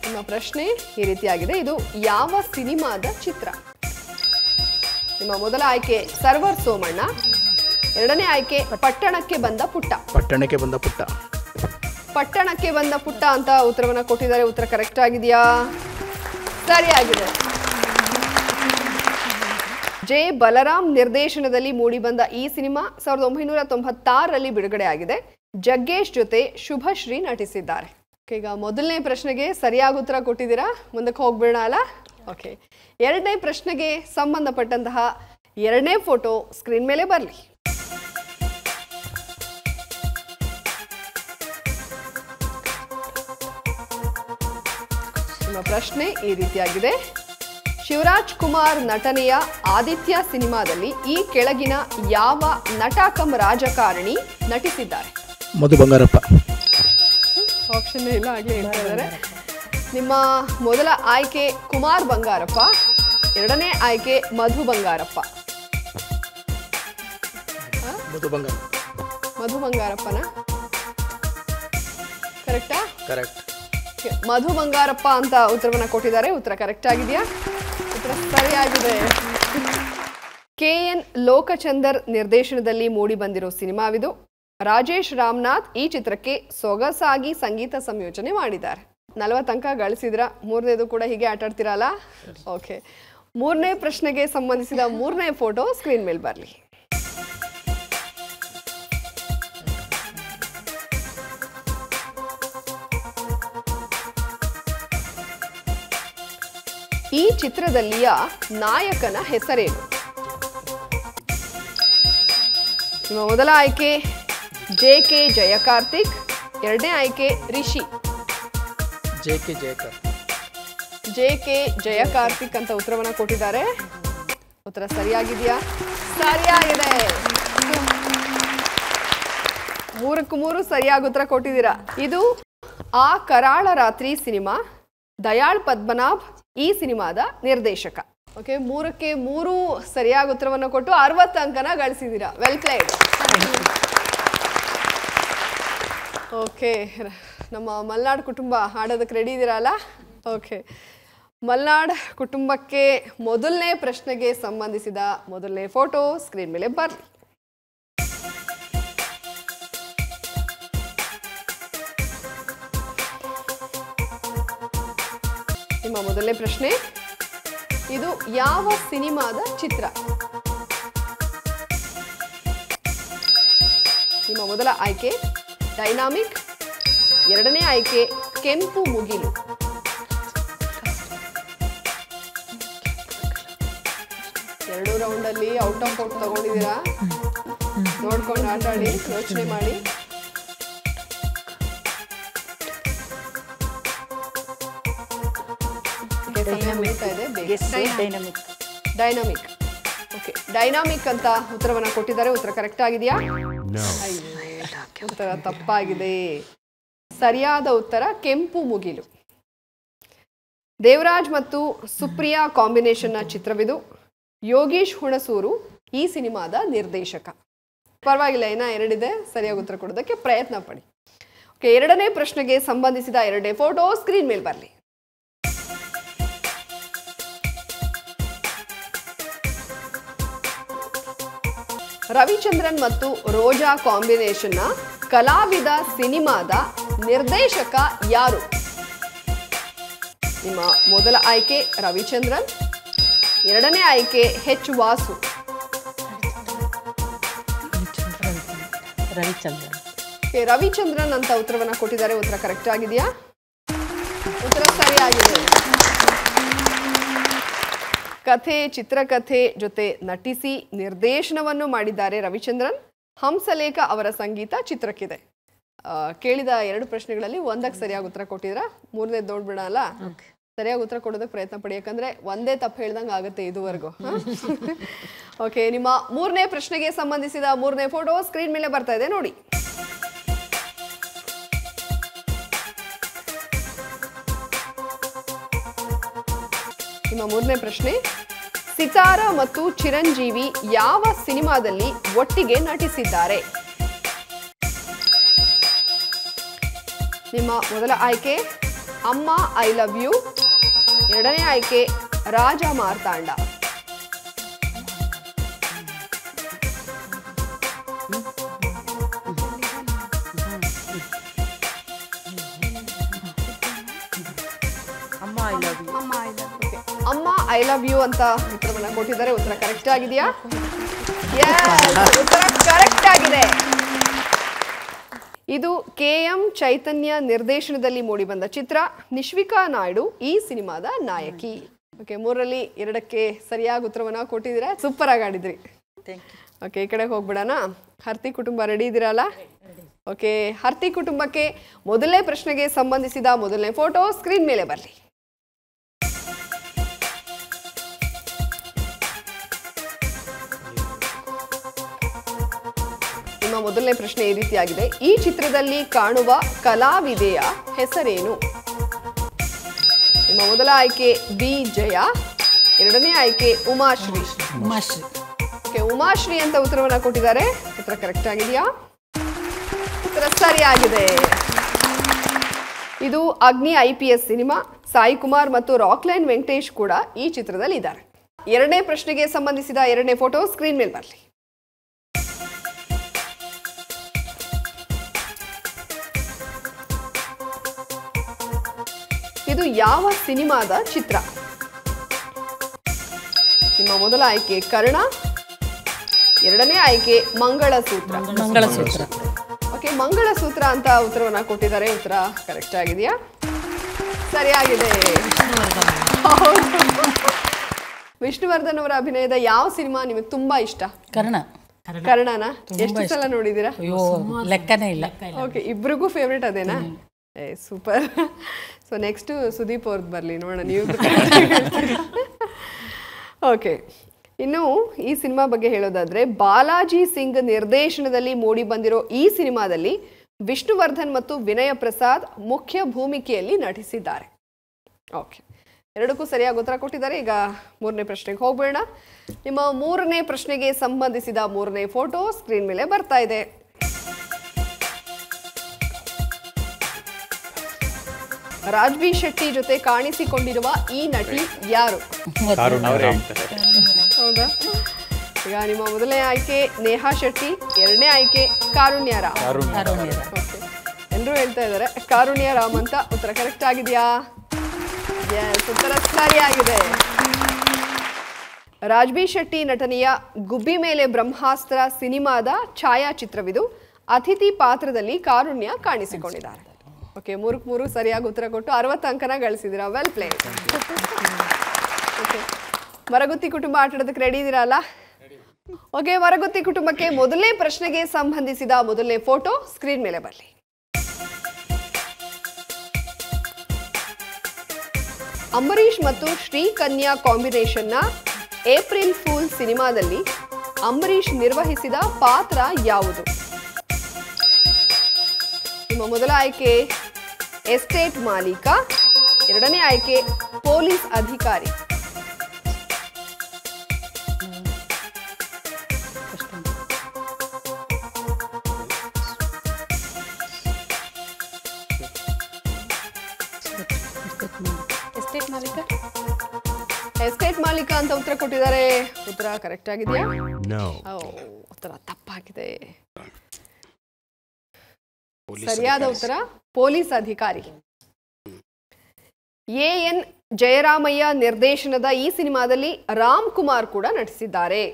ನಿಮ್ಮ ಪ್ರಶ್ನೆ ಈ ರೀತಿಯಾಗಿದೆ. ಇದು ಯಾವ ಸಿನಿಮಾದ ಚಿತ್ರ? ನಿಮ್ಮ ಮೊದಲ ಆಯ್ಕೆ ಸರ್ವರ್ ಸೋಮಣ್ಣ, ಎರಡನೇ ಆಯ್ಕೆ ಪಟ್ಟಣಕ್ಕೆ ಬಂದ ಪುಟ್ಟ. ಪಟ್ಟಣಕ್ಕೆ ಬಂದ ಪುಟ್ಟ. ಪಟ್ಟಣಕ್ಕೆ ಬಂದ ಪುಟ್ಟ ಅಂತ ಉತ್ತರವನ್ನ ಕೊಟ್ಟಿದ್ದಾರೆ. ಉತ್ತರ ಕರೆಕ್ಟ್ ಆಗಿದೆಯಾ? ಸರಿಯಾಗಿದೆ. ಜೆ ಬಲರಾಮ್ ನಿರ್ದೇಶನದಲ್ಲಿ ಮೂಡಿಬಂದ ಈ ಸಿನಿಮಾ 1996ರಲ್ಲಿ ಬಿಡುಗಡೆ ಆಗಿದೆ. ಜಗ್ಗೇಶ್ ಜೊತೆ ಶುಭಶ್ರೀ ನಟಿಸಿದ್ದಾರೆ. ಈಗ ಮೊದಲನೇ ಪ್ರಶ್ನೆಗೆ ಸರಿಯಾಗಿ ಉತ್ತರ ಕೊಟ್ಟಿದ್ದೀರಾ. ಮುಂದಕ್ಕೆ ಹೋಗ್ಬೇಡ ಅಲ್ಲ. ಓಕೆ, ಎರಡನೇ ಪ್ರಶ್ನೆಗೆ ಸಂಬಂಧಪಟ್ಟಂತಹ ಎರಡನೇ ಫೋಟೋ ಸ್ಕ್ರೀನ್ ಮೇಲೆ ಬರಲಿ. ನಿಮ್ಮ ಪ್ರಶ್ನೆ ಈ ರೀತಿಯಾಗಿದೆ. ಶಿವರಾಜ್ ಕುಮಾರ್ ನಟನೆಯ ಆದಿತ್ಯ ಸಿನಿಮಾದಲ್ಲಿ ಈ ಕೆಳಗಿನ ಯಾವ ನಟ ಕಮ್ ರಾಜಕಾರಣಿ ನಟಿಸಿದ್ದಾರೆ? ಮಧು ಬಂಗಾರಪ್ಪ. ಆಪ್ಷನ್ ಇಲ್ಲ, ಆಗಲೇ ಹೇಳ್ತಾ ಇದ್ದಾರೆ. ನಿಮ್ಮ ಮೊದಲ ಆಯ್ಕೆ ಕುಮಾರ್ ಬಂಗಾರಪ್ಪ, ಎರಡನೇ ಆಯ್ಕೆ ಮಧು ಬಂಗಾರಪ್ಪ. ಮಧು ಬಂಗಾರಪ್ಪನ ಕರೆಕ್ಟಾ? ಕರೆಕ್ಟ್. ಮಧು ಬಂಗಾರಪ್ಪ ಅಂತ ಉತ್ತರವನ್ನ ಕೊಟ್ಟಿದ್ದಾರೆ. ಉತ್ತರ ಕರೆಕ್ಟ್ ಆಗಿದೆಯಾ? ಉತ್ತರ ಸರಿಯಾಗಿದೆ. KN ಲೋಕಚಂದರ್ ನಿರ್ದೇಶನದಲ್ಲಿ ಮೂಡಿ ಬಂದಿರೋ ಸಿನಿಮಾವಿದು. ರಾಜೇಶ್ ರಾಮನಾಥ್ ಈ ಚಿತ್ರಕ್ಕೆ ಸೊಗಸಾಗಿ ಸಂಗೀತ ಸಂಯೋಜನೆ ಮಾಡಿದ್ದಾರೆ. 40 ಅಂಕ ಗಳಿಸಿದ್ರ. ಮೂರನೇದು ಕೂಡ ಹೀಗೆ ಆಟಾಡ್ತೀರಲ್ಲ. ಓಕೆ, ಮೂರನೇ ಪ್ರಶ್ನೆಗೆ ಸಂಬಂಧಿಸಿದ ಮೂರನೇ ಫೋಟೋ ಸ್ಕ್ರೀನ್ ಮೇಲೆ ಬರಲಿ. ಈ ಚಿತ್ರದಲ್ಲಿಯ ನಾಯಕನ ಹೆಸರೇನು? ನಿಮ್ಮ ಮೊದಲ ಆಯ್ಕೆ JK ಜಯಕಾರ್ತಿಕ್, ಎರಡನೇ ಆಯ್ಕೆ ರಿಷಿ. JK ಜಯಕಾರ್ತಿಕ್ ಅಂತ ಉತ್ತರವನ್ನ ಕೊಟ್ಟಿದ್ದಾರೆ. ಉತ್ತರ ಸರಿಯಾಗಿದೆಯಾ? ಸರಿಯಾಗಿದೆ. 3 ಸರಿಯಾಗಿ ಉತ್ತರ ಕೊಟ್ಟಿದ್ದೀರಾ. ಇದು ಆ ಕರಾಳ ರಾತ್ರಿ ಸಿನಿಮಾ. ದಯಾಳ್ ಪದ್ಮನಾಭ್ ಈ ಸಿನಿಮಾದ ನಿರ್ದೇಶಕ. ಓಕೆ, 3 ಸರಿಯಾಗಿ ಉತ್ತರವನ್ನು ಕೊಟ್ಟು 60 ಅಂಕನ ಗಳಿಸಿದ್ದೀರಾ. Well played. ಓಕೆ, ನಮ್ಮ ಮಲ್ನಾಡ್ ಕುಟುಂಬ ಹಾಡೋದಕ್ಕೆ ರೆಡಿ ಇದ್ದೀರಲ್ಲ? ಓಕೆ, ಮಲ್ನಾಡ್ ಕುಟುಂಬಕ್ಕೆ ಮೊದಲನೇ ಪ್ರಶ್ನೆಗೆ ಸಂಬಂಧಿಸಿದ ಮೊದಲನೇ ಫೋಟೋ ಸ್ಕ್ರೀನ್ ಮೇಲೆ ಬರಲಿ. ನಿಮ್ಮ ಮೊದಲನೇ ಪ್ರಶ್ನೆ, ಇದು ಯಾವ ಸಿನಿಮಾದ ಚಿತ್ರ? ನಿಮ್ಮ ಮೊದಲ ಆಯ್ಕೆ ಡೈನಾಮಿಕ್, ಎರಡನೇ ಆಯ್ಕೆ ಕೆಂಪು ಮುಗಿಲು. ಎರಡು ರೌಂಡಲ್ಲಿ ಔಟ್ ಆಫ್ ಔಟ್ ತಗೊಂಡಿದ್ದೀರಾ, ನೋಡ್ಕೊಂಡು ಆಟ ಆಡಿ, ಯೋಚನೆ ಮಾಡಿ. ಡೈನಾಮಿಕ್. ಓಕೆ, ಡೈನಾಮಿಕ್ ಅಂತ ಉತ್ತರವನ್ನ ಕೊಟ್ಟಿದ್ದಾರೆ. ಉತ್ತರ ಕರೆಕ್ಟ್ ಆಗಿದೆಯಾ? ಉತ್ತರ ತಪ್ಪಾಗಿದೆ. ಸರಿಯಾದ ಉತ್ತರ ಕೆಂಪು ಮುಗಿಲು. ದೇವರಾಜ್ ಮತ್ತು ಸುಪ್ರಿಯಾ ಕಾಂಬಿನೇಷನ್ನ ಚಿತ್ರವಿದು. ಯೋಗೀಶ್ ಹುಣಸೂರು ಈ ಸಿನಿಮಾದ ನಿರ್ದೇಶಕ. ಪರವಾಗಿಲ್ಲ, ಇನ್ನ ಎರಡಿದೆ, ಸರಿಯಾಗಿ ಉತ್ತರ ಕೊಡೋದಕ್ಕೆ ಪ್ರಯತ್ನ ಪಡಿ. ಓಕೆ, ಎರಡನೇ ಪ್ರಶ್ನೆಗೆ ಸಂಬಂಧಿಸಿದ ಎರಡನೇ ಫೋಟೋ ಸ್ಕ್ರೀನ್ ಮೇಲೆ ಬರಲಿ. ರವಿಚಂದ್ರನ್ ಮತ್ತು ರೋಜಾ ಕಾಂಬಿನೇಷನ್ನ ಕಲಾವಿದ ಸಿನಿಮಾದ ನಿರ್ದೇಶಕ ಯಾರು? ನಿಮ್ಮ ಮೊದಲ ಆಯ್ಕೆ ರವಿಚಂದ್ರನ್, ಎರಡನೇ ಆಯ್ಕೆ ಎಚ್ ವಾಸು. ರವಿಚಂದ್ರನ್ ಅಂತ ಉತ್ತರವನ್ನ ಕೊಟ್ಟಿದ್ದಾರೆ. ಉತ್ತರ ಕರೆಕ್ಟ್ ಆಗಿದೆಯಾ? ಉತ್ತರ ಸರಿಯಾಗಿದೆ. ಕಥೆ, ಚಿತ್ರಕಥೆ ಜೊತೆ ನಟಿಸಿ ನಿರ್ದೇಶನವನ್ನು ಮಾಡಿದ್ದಾರೆ ರವಿಚಂದ್ರನ್. ಹಂಸಲೇಖ ಅವರ ಸಂಗೀತ ಚಿತ್ರಕ್ಕಿದೆ. ಕೇಳಿದ ಎರಡು ಪ್ರಶ್ನೆಗಳಲ್ಲಿ ಒಂದಕ್ಕೆ ಸರಿಯಾಗಿ ಉತ್ತರ ಕೊಟ್ಟಿದ್ರ, ಮೂರನೇ ನೋಡ್ಬಿಡ ಅಲ್ಲ, ಸರಿಯಾಗಿ ಉತ್ತರ ಕೊಡೋದಕ್ಕೆ ಪ್ರಯತ್ನ ಪಡಿ, ಯಾಕಂದ್ರೆ ಒಂದೇ ತಪ್ಪು ಹೇಳ್ದಂಗೆ ಆಗುತ್ತೆ ಇದುವರೆಗೂ. ಓಕೆ, ನಿಮ್ಮ ಮೂರನೇ ಪ್ರಶ್ನೆಗೆ ಸಂಬಂಧಿಸಿದ ಮೂರನೇ ಫೋಟೋ ಸ್ಕ್ರೀನ್ ಮೇಲೆ ಬರ್ತಾ ಇದೆ ನೋಡಿ. ನಿಮ್ಮ ಮೂರನೇ ಪ್ರಶ್ನೆ, ಸಿತಾರ ಮತ್ತು ಚಿರಂಜೀವಿ ಯಾವ ಸಿನಿಮಾದಲ್ಲಿ ಒಟ್ಟಿಗೆ ನಟಿಸಿದ್ದಾರೆ? ನಿಮ್ಮ ಮೊದಲ ಆಯ್ಕೆ ಅಮ್ಮ ಐ ಲವ್ ಯು, ಎರಡನೇ ಆಯ್ಕೆ ರಾಜ ಮಾರ್ತಾಂಡ. ಅಮ್ಮ ಐ ಲವ್ ಯು ಅಂತ ಉತ್ತರವನ್ನ ಕೊಟ್ಟಿದ್ದಾರೆ. ಉತ್ತರ ಕರೆಕ್ಟ್ ಆಗಿದೆಯಾ? ಉತ್ತರ ಕರೆಕ್ಟ್ ಆಗಿದೆ. ಇದು KM ಚೈತನ್ಯ ನಿರ್ದೇಶನದಲ್ಲಿ ಮೂಡಿಬಂದ ಚಿತ್ರ. ನಿಶ್ವಿಕಾ ನಾಯ್ಡು ಈ ಸಿನಿಮಾದ ನಾಯಕಿ. ಓಕೆ, ಮೂರರಲ್ಲಿ ಎರಡಕ್ಕೆ ಸರಿಯಾಗಿ ಉತ್ತರವನ್ನ ಕೊಟ್ಟಿದ್ದೀರಾ. ಸೂಪರ್ ಆಗಿ ಆಡಿದ್ರಿ. ಓಕೆ, ಈ ಕಡೆ ಹೋಗ್ಬಿಡೋಣ. ಹರ್ತಿ ಕುಟುಂಬ ರೆಡಿ ಇದ್ದೀರಲ್ಲ? ಓಕೆ, ಹರ್ತಿ ಕುಟುಂಬಕ್ಕೆ ಮೊದಲನೇ ಪ್ರಶ್ನೆಗೆ ಸಂಬಂಧಿಸಿದ ಮೊದಲನೇ ಫೋಟೋ ಸ್ಕ್ರೀನ್ ಮೇಲೆ ಬರಲಿ. ನಿಮ್ಮ ಮೊದಲನೇ ಪ್ರಶ್ನೆ ಈ ರೀತಿಯಾಗಿದೆ. ಈ ಚಿತ್ರದಲ್ಲಿ ಕಾಣುವ ಕಲಾವಿದೆಯ ಹೆಸರೇನು? ನಿಮ್ಮ ಮೊದಲ ಆಯ್ಕೆ ಬಿ ಜಯ, ಎರಡನೇ ಆಯ್ಕೆ ಉಮಾಶ್ರೀ. ಓಕೆ, ಉಮಾಶ್ರೀ ಅಂತ ಉತ್ತರವನ್ನ ಕೊಟ್ಟಿದ್ದಾರೆ. ಉತ್ತರ ಕರೆಕ್ಟ್ ಆಗಿದೆಯಾ? ಉತ್ತರ ಸರಿಯಾಗಿದೆ. ಇದು ಅಗ್ನಿ IPS ಸಿನಿಮಾ. ಸಾಯಿ ಕುಮಾರ್ ಮತ್ತು ರಾಕ್ಲೈನ್ ವೆಂಕಟೇಶ್ ಕೂಡ ಈ ಚಿತ್ರದಲ್ಲಿ ಇದ್ದಾರೆ. ಎರಡನೇ ಪ್ರಶ್ನೆಗೆ ಸಂಬಂಧಿಸಿದ ಎರಡನೇ ಫೋಟೋ ಸ್ಕ್ರೀನ್ ಮೇಲೆ ಬರಲಿ. ಇದು ಯಾವ ಸಿನಿಮಾದ ಚಿತ್ರ? ನಿಮ್ಮ ಮೊದಲ ಆಯ್ಕೆ ಕರ್ಣ, ಎರಡನೇ ಆಯ್ಕೆ ಮಂಗಳಸೂತ್ರ. ಓಕೆ, ಮಂಗಳಸೂತ್ರ ಅಂತ ಉತ್ತರವನ್ನ ಕೊಟ್ಟಿದ್ದಾರೆ. ಉತ್ತರ ಕರೆಕ್ಟ್ ಆಗಿದೆಯಾ? ಸರಿಯಾಗಿದೆ. ವಿಷ್ಣುವರ್ಧನ್ ಅವರ ಅಭಿನಯದ ಯಾವ ಸಿನಿಮಾ ನಿಮಗೆ ತುಂಬಾ ಇಷ್ಟ? ಕರ್ಣನ ಎಷ್ಟು ಸಲ ನೋಡಿದೀರಾ? ಲೆಕ್ಕನೇ ಇಲ್ಲ. ಓಕೆ, ಇಬ್ರಿಗೂ ಫೇವ್ರೇಟ್ ಅದೇನಾ? ಸೂಪರ್. ಸೊ ನೆಕ್ಸ್ಟ್ ಸುದೀಪ್ ಅವ್ರದ್ದು ಬರಲಿ, ನೋಡೋಣ ನೀವು. ಓಕೆ, ಇನ್ನು ಈ ಸಿನಿಮಾ ಬಗ್ಗೆ ಹೇಳೋದಾದ್ರೆ, ಬಾಲಾಜಿ ಸಿಂಗ್ ನಿರ್ದೇಶನದಲ್ಲಿ ಮೂಡಿ ಬಂದಿರೋ ಈ ಸಿನಿಮಾದಲ್ಲಿ ವಿಷ್ಣುವರ್ಧನ್ ಮತ್ತು ವಿನಯ ಪ್ರಸಾದ್ ಮುಖ್ಯ ಭೂಮಿಕೆಯಲ್ಲಿ ನಟಿಸಿದ್ದಾರೆ. ಓಕೆ, ಎರಡಕ್ಕೂ ಸರಿಯಾಗಿ ಉತ್ತರ ಕೊಟ್ಟಿದ್ದಾರೆ. ಈಗ ಮೂರನೇ ಪ್ರಶ್ನೆಗೆ ಹೋಗ್ಬೇಡ. ನಿಮ್ಮ ಮೂರನೇ ಪ್ರಶ್ನೆಗೆ ಸಂಬಂಧಿಸಿದ ಮೂರನೇ ಫೋಟೋ ಸ್ಕ್ರೀನ್ ಮೇಲೆ ಬರ್ತಾ ಇದೆ. ರಾಜ್ಬಿ ಶೆಟ್ಟಿ ಜೊತೆ ಕಾಣಿಸಿಕೊಂಡಿರುವ ಈ ನಟಿ ಯಾರು? ಹೌದಾ? ಈಗ ನಿಮ್ಮ ಮೊದಲನೇ ಆಯ್ಕೆ ನೇಹಾ ಶೆಟ್ಟಿ, ಎರಡನೇ ಆಯ್ಕೆ ಕಾರುಣ್ಯ ರಾಮ್. ಎಲ್ಲರೂ ಹೇಳ್ತಾ ಇದ್ದಾರೆ ಕಾರುಣ್ಯ ರಾಮ್ ಅಂತ. ಉತ್ತರ ಕರೆಕ್ಟ್ ಆಗಿದೆಯಾ? ಎಸ್, ಉತ್ತರ ಸರಿಯಾಗಿದೆ. ರಾಜ್ಬಿ ಶೆಟ್ಟಿ ನಟನೆಯ ಗುಬ್ಬಿ ಮೇಲೆ ಬ್ರಹ್ಮಾಸ್ತ್ರ ಸಿನಿಮಾದ ಛಾಯಾಚಿತ್ರವಿದು. ಅತಿಥಿ ಪಾತ್ರದಲ್ಲಿ ಕಾರುಣ್ಯ ಕಾಣಿಸಿಕೊಂಡಿದ್ದಾರೆ. ಓಕೆ, 3 ಸರಿಯಾಗಿ ಉತ್ತರ ಕೊಟ್ಟು 60 ಅಂಕನ ಗಳಿಸಿದ್ದೀರಾ. Well play. ಮರಗುತ್ತಿ ಕುಟುಂಬ ಆಟಾಡೋದಕ್ಕೆ ರೆಡಿ ಇದ್ದೀರಲ್ಲ? ಓಕೆ, ಮರಗುತ್ತಿ ಕುಟುಂಬಕ್ಕೆ ಮೊದಲನೇ ಪ್ರಶ್ನೆಗೆ ಸಂಬಂಧಿಸಿದ ಮೊದಲನೇ ಫೋಟೋ ಸ್ಕ್ರೀನ್ ಮೇಲೆ ಬರಲಿ. ಅಂಬರೀಷ್ ಮತ್ತು ಶ್ರೀಕನ್ಯಾ ಕಾಂಬಿನೇಷನ್ನ ಏಪ್ರಿಲ್ ಫೂಲ್ ಸಿನಿಮಾದಲ್ಲಿ ಅಂಬರೀಷ್ ನಿರ್ವಹಿಸಿದ ಪಾತ್ರ ಯಾವುದು? ನಿಮ್ಮ ಮೊದಲ ಆಯ್ಕೆ ಎಸ್ಟೇಟ್ ಮಾಲೀಕ, ಎರಡನೇ ಆಯ್ಕೆ ಪೊಲೀಸ್ ಅಧಿಕಾರಿ. ಎಸ್ಟೇಟ್ ಮಾಲೀಕ ಅಂತ ಉತ್ತರ ಕೊಟ್ಟಿದ್ದಾರೆ. ಉತ್ತರ ಕರೆಕ್ಟ್ ಆಗಿದೆಯಾ? ಉತ್ತರ ತಪ್ಪಾಗಿದೆ. ಸರಿಯಾದ ಉತ್ತರ ಪೊಲೀಸ್ ಅಧಿಕಾರಿ. ಎನ್ ಜಯರಾಮಯ್ಯ ನಿರ್ದೇಶನದ ಈ ಸಿನಿಮಾದಲ್ಲಿ ರಾಮ್ ಕುಮಾರ್ ಕೂಡ ನಟಿಸಿದ್ದಾರೆ.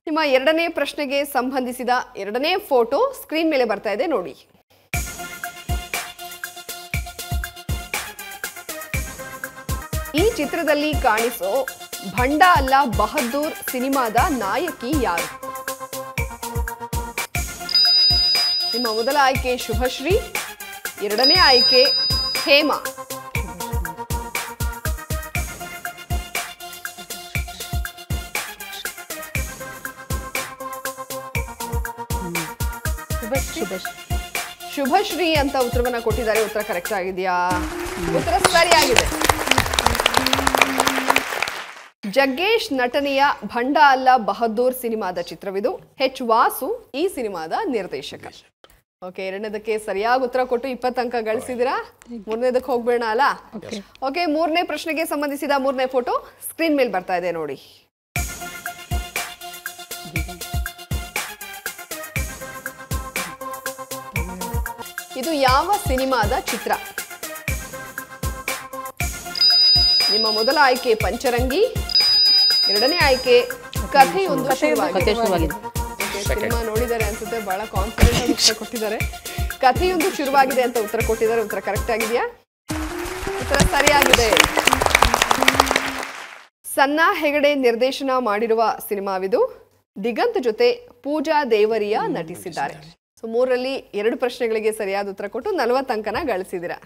ನಿಮ್ಮ ಎರಡನೇ ಪ್ರಶ್ನೆಗೆ ಸಂಬಂಧಿಸಿದ ಎರಡನೇ ಫೋಟೋ ಸ್ಕ್ರೀನ್ ಮೇಲೆ ಬರ್ತಾ ಇದೆ ನೋಡಿ. ಈ ಚಿತ್ರದಲ್ಲಿ ಕಾಣಿಸೋ ಭಂಡ ಅಲ್ಲ ಬಹದ್ದೂರ್ ಸಿನಿಮಾದ ನಾಯಕಿ ಯಾರು? ನಿಮ್ಮ ಮೊದಲ ಆಯ್ಕೆ ಶುಭಶ್ರೀ, ಎರಡನೇ ಆಯ್ಕೆ ಹೇಮಾ. ಶುಭಶ್ರೀ ಅಂತ ಉತ್ತರವನ್ನ ಕೊಟ್ಟಿದ್ದಾರೆ. ಉತ್ತರ ಕರೆಕ್ಟ್ ಆಗಿದೆಯಾ? ಉತ್ತರ ಸರಿಯಾಗಿದೆ. ಜಗ್ಗೇಶ್ ನಟನೆಯ ಭಂಡ ಅಲ್ಲ ಬಹದ್ದೂರ್ ಸಿನಿಮಾದ ಚಿತ್ರವಿದು. ಎಚ್ ವಾಸು ಈ ಸಿನಿಮಾದ ನಿರ್ದೇಶಕ. ಓಕೆ, ಎರಡನೇದಕ್ಕೆ ಸರಿಯಾಗಿ ಉತ್ತರ ಕೊಟ್ಟು 20 ಅಂಕ ಗಳಿಸಿದಿರಾ. ಮೂರನೇದಕ್ಕೆ ಹೋಗ್ಬೇಡ ಅಲ್ಲ? ಓಕೆ, ಮೂರನೇ ಪ್ರಶ್ನೆಗೆ ಸಂಬಂಧಿಸಿದ ಮೂರನೇ ಫೋಟೋ ಸ್ಕ್ರೀನ್ ಮೇಲೆ ಬರ್ತಾ ಇದೆ ನೋಡಿ. ಇದು ಯಾವ ಸಿನಿಮಾದ ಚಿತ್ರ? ನಿಮ್ಮ ಮೊದಲ ಆಯ್ಕೆ ಪಂಚರಂಗಿ, ಎರಡನೇ ಆಯ್ಕೆ ಕಥೆಯೊಂದು ಶುರುವಾಗಿದೆ. ಸಿನಿಮಾ ನೋಡಿದ್ದಾರೆ ಅನ್ಸುತ್ತೆ, ಬಹಳ ಕಾನ್ಫಿಡೆಂಟ್ ಆಗಿ ಉತ್ತರ ಕೊಟ್ಟಿದ್ದಾರೆ. ಕಥೆಯೊಂದು ಶುರುವಾಗಿದೆ ಅಂತ ಉತ್ತರ ಕೊಟ್ಟಿದ್ದಾರೆ. ಉತ್ತರ ಕರೆಕ್ಟ್ ಆಗಿದೆಯಾ? ಉತ್ತರ ಸರಿಯಾಗಿದೆ. ಸನ್ನಾ ಹೆಗಡೆ ನಿರ್ದೇಶನ ಮಾಡಿರುವ ಸಿನಿಮಾವಿದು. ದಿಗಂತ್ ಜೊತೆ ಪೂಜಾ ದೇವರಿಯಾ ನಟಿಸಿದ್ದಾರೆ. ಸೊ 3ರಲ್ಲಿ 2 ಪ್ರಶ್ನೆಗಳಿಗೆ ಸರಿಯಾದ ಉತ್ತರ ಕೊಟ್ಟು 40 ಅಂಕನ ಗಳಿಸಿದ್ದೀರಾ.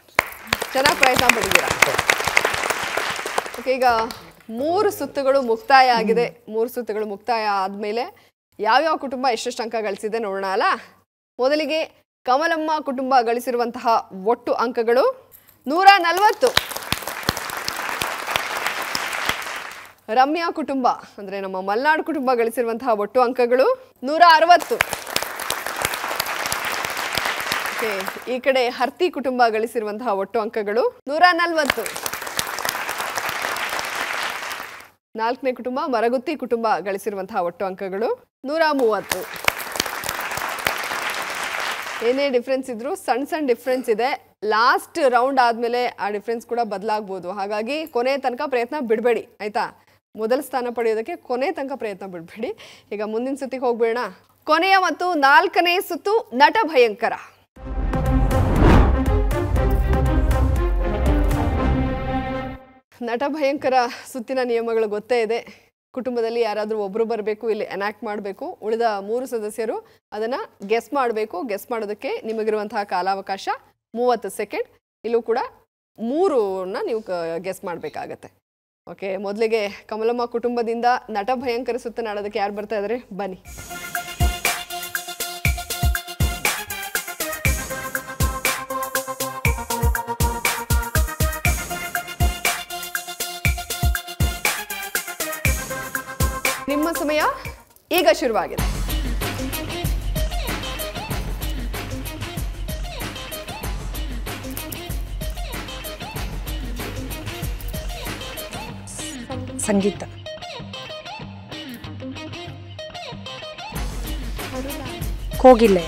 ಚೆನ್ನಾಗಿ ಪ್ರಯತ್ನ ಪಡಿದ್ದೀರಾ. ಓಕೆ, ಈಗ 3 ಸುತ್ತುಗಳು ಮುಕ್ತಾಯ ಆಗಿದೆ. 3 ಸುತ್ತುಗಳು ಮುಕ್ತಾಯ ಆದಮೇಲೆ ಯಾವ್ಯಾವ ಕುಟುಂಬ ಎಷ್ಟೆಷ್ಟು ಅಂಕ ಗಳಿಸಿದೆ ನೋಡೋಣ ಅಲ್ಲ? ಮೊದಲಿಗೆ ಕಮಲಮ್ಮ ಕುಟುಂಬ ಗಳಿಸಿರುವಂತಹ ಒಟ್ಟು ಅಂಕಗಳು 140. ರಮ್ಯಾ ಕುಟುಂಬ ಅಂದ್ರೆ ನಮ್ಮ ಮಲ್ನಾಡು ಕುಟುಂಬ ಗಳಿಸಿರುವಂತಹ ಒಟ್ಟು ಅಂಕಗಳು 160. ಓಕೆ, ಈ ಕಡೆ ಹರ್ತಿ ಕುಟುಂಬ ಗಳಿಸಿರುವಂತಹ ಒಟ್ಟು ಅಂಕಗಳು 140. ನಾಲ್ಕನೇ ಕುಟುಂಬ ಮರಗುತ್ತಿ ಕುಟುಂಬ ಗಳಿಸಿರುವಂತಹ ಒಟ್ಟು ಅಂಕಗಳು 130. ಏನೇ ಡಿಫ್ರೆನ್ಸ್ ಇದ್ರೂ ಸಣ್ಣ ಡಿಫ್ರೆನ್ಸ್ ಇದೆ. ಲಾಸ್ಟ್ ರೌಂಡ್ ಆದಮೇಲೆ ಆ ಡಿಫ್ರೆನ್ಸ್ ಕೂಡ ಬದಲಾಗ್ಬೋದು. ಹಾಗಾಗಿ ಕೊನೆ ತನಕ ಪ್ರಯತ್ನ ಬಿಡಬೇಡಿ ಆಯ್ತಾ? ಮೊದಲ ಸ್ಥಾನ ಪಡೆಯೋದಕ್ಕೆ ಕೊನೆ ತನಕ ಪ್ರಯತ್ನ ಬಿಡಬೇಡಿ. ಈಗ ಮುಂದಿನ ಸುತ್ತಿಗೆ ಹೋಗ್ಬೇಡ. ಕೊನೆಯ ಮತ್ತು 4ನೇ ಸುತ್ತು ನಟ ಭಯಂಕರ. ನಟ ಭಯಂಕರ ಸುತ್ತಿನ ನಿಯಮಗಳು ಗೊತ್ತೇ ಇದೆ. ಕುಟುಂಬದಲ್ಲಿ ಯಾರಾದರೂ ಒಬ್ಬರು ಬರಬೇಕು, ಇಲ್ಲಿ ಎನಾಕ್ಟ್ ಮಾಡಬೇಕು. ಉಳಿದ 3 ಸದಸ್ಯರು ಅದನ್ನು ಗೆಸ್ ಮಾಡಬೇಕು. ಗೆಸ್ ಮಾಡೋದಕ್ಕೆ ನಿಮಗಿರುವಂತಹ ಕಾಲಾವಕಾಶ 30 ಸೆಕೆಂಡ್. ಇಲ್ಲೂ ಕೂಡ 3ನ್ನ ನೀವು ಗೆಸ್ ಮಾಡಬೇಕಾಗತ್ತೆ. ಓಕೆ, ಮೊದಲಿಗೆ ಕಮಲಮ್ಮ ಕುಟುಂಬದಿಂದ ನಟ ಭಯಂಕರ ಸುತ್ತನಾಡೋದಕ್ಕೆ ಯಾರು ಬರ್ತಾ ಇದ್ದಾರೆ? ಬನ್ನಿ. ನಿಮ್ಮ ಸಮಯ ಈಗ ಶುರುವಾಗಿದೆ. ಸಂಗೀತ, ಕೋಗಿಲೆ,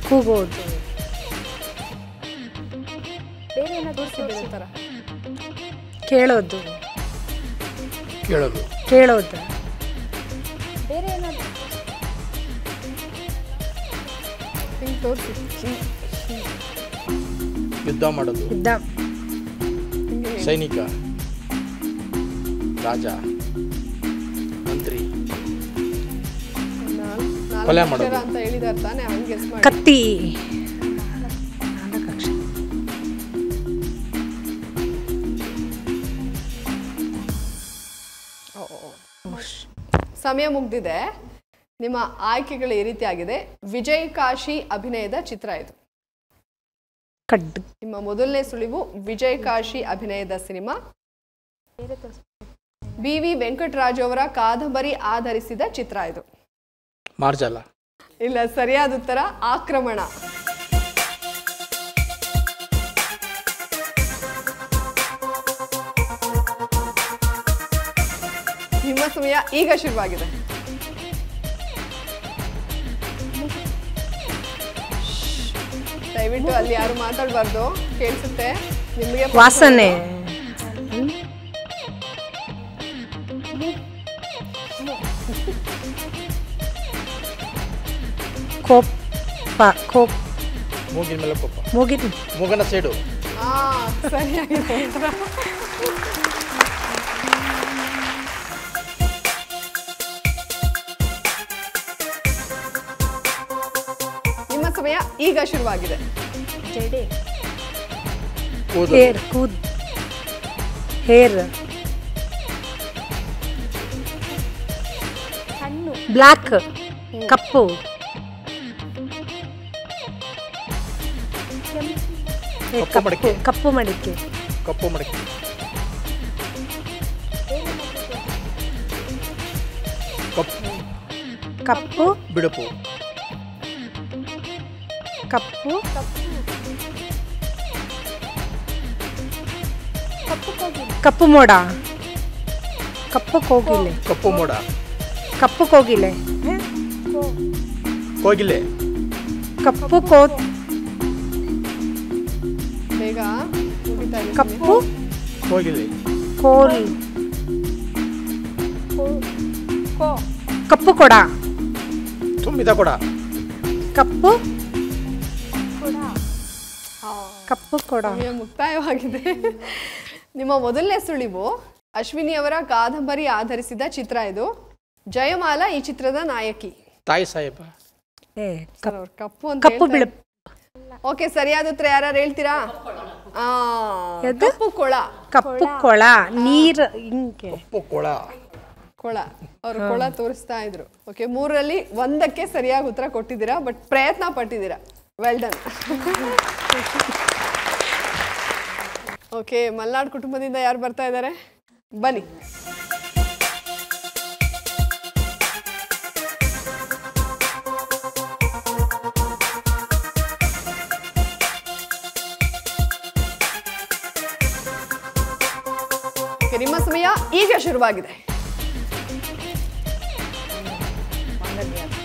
ಕೂಗೋದು. ಬೇರೆ ಏನಾದ್ರು ಥರ ಕೇಳೋದು. ಕೇಳೋದು. ಕೇಳೋದು. ಬೇರೆ ಏನಾದ್ರು ಹಿಂಗೆ ತೋರಿಸಿ. ಯುದ್ಧ ಮಾಡೋದು. ಯುದ್ಧ. ಸೈನಿಕ, ರಾಜ, ಮಂತ್ರಿ. ಕೊಲೆ ಮಾಡೋದು ಅಂತ ಹೇಳಿದಾರೆ ತಾನೇ, ಹಂಗೆ ಗೆಸ್ ಮಾಡಿ. ಕತ್ತಿ. ಸಮಯ ಮುಗ್ದಿದೆ. ನಿಮ್ಮ ಆಯ್ಕೆಗಳು ಈ ರೀತಿ ಆಗಿದೆ. ವಿಜಯ್ ಕಾಶಿ ಅಭಿನಯದ ಚಿತ್ರ ಇದು. ಕಡ್ಡು. ನಿಮ್ಮ ಮೊದಲನೇ ಸುಳಿವು ವಿಜಯ್ ಕಾಶಿ ಅಭಿನಯದ ಸಿನಿಮಾ. BV ವೆಂಕಟರಾಜ್ ಅವರ ಕಾದಂಬರಿ ಆಧರಿಸಿದ ಚಿತ್ರ ಇದು. ಮಾರ್ಜಾಲ. ಇಲ್ಲ, ಸರಿಯಾದ ಉತ್ತರ ಆಕ್ರಮಣ. ನಿಮ್ಮ ಸಮಯ ಈಗ ಶುರುವಾಗಿದೆ. ದಯವಿಟ್ಟು ಅಲ್ಲಿ ಯಾರು ಮಾತಾಡಬಾರ್ದು, ಕೇಳಿಸುತ್ತೆ ನಿಮಗೆ. ವಾಸನೆ. ಕೋಪ. ಕೋಪ. ಮೂಗಿನ ಮೇಲೆ ಕೋಪ. ಮೂಗಿನ. ಮೂಗನ ಸೈಡು. ಸರಿಯಾಗಿದೆ ಉತ್ತರ. ನಿಮ್ಮ ಸಮಯ ಈಗ ಶುರುವಾಗಿದೆ. ಜಡೆ. ಕೂದಲು. ಹೇರ್. ಕೂದ್. ಹೇರ್. ಬ್ಲ್ಯಾಕ್. ಕಪ್ಪು. ಕಪ್ಪು ಮಡಿಕೆ. ಕಪ್ಪು ಮಡಿಕೆ. ಕಪ್ಪು ಮಡಿಕೆ. ಕಪ್ಪು. ಕಪ್ಪು. ಬಿಳುಪು. ಕಪ್ಪು. ಕಪ್ಪು ಮೋಡ. ಕಪ್ಪು ಕೋಗಿಲೆ. ಕಪ್ಪು ಮೋಡ. ಕಪ್ಪು ಕೋಗಿಲೆ. ಕೋಗಿಲೆ. ಕಪ್ಪು ಬೇಗ ಮುಗಿತಾ ಇದೆ. ಕಪ್ಪು ಕೋಗಿಲೆ. ಕೋಲ್. ಕಪ್ಪು ಕೊಡ. ತುಂಬಿದ ಕೊಡ. ಕಪ್ಪು. ಕಪ್ಪು ಕೊಡ. ಸಮಯ ಮುಕ್ತಾಯವಾಗಿದೆ. ನಿಮ್ಮ ಮೊದಲನೇ ಸುಳಿವು ಅಶ್ವಿನಿ ಅವರ ಕಾದಂಬರಿ ಆಧರಿಸಿದ ಚಿತ್ರ ಇದು. ಜಯಮಾಲಾ ಈ ಚಿತ್ರದ ನಾಯಕಿ. ತಾಯಿ ಸಾಹೇಬ. ಕಪ್ಪು ಅಂತ ಕಪ್ಪು ಬಿಳುಪು. ಓಕೆ, ಸರಿಯಾದ ಉತ್ತರ ಯಾರು ಹೇಳ್ತೀರಾ? ಕಪ್ಪು ಕೊಳ. ಕಪ್ಪು ಕೊಳ. ನೀರ್ ಹಿಂಗೆ. ಕಪ್ಪು ಕೊಳ. ಕೊಳ. ಅವರು ಕೊಳ ತೋರಿಸ್ತಾ ಇದ್ರು. ಓಕೆ, 3ರಲ್ಲಿ 1ಕ್ಕೆ ಸರಿಯಾಗಿ ಉತ್ತರ ಕೊಟ್ಟಿದ್ದೀರಾ, ಬಟ್ ಪ್ರಯತ್ನ ಪಟ್ಟಿದ್ದೀರಾ. Well done. ಓಕೆ, ಮಲ್ನಾಡ್ ಕುಟುಂಬದಿಂದ ಯಾರು ಬರ್ತಾ ಇದ್ದಾರೆ? ಬನ್ನಿ. ನಿಮ್ಮ ಸಮಯ ಈಗ ಶುರುವಾಗಿದೆ.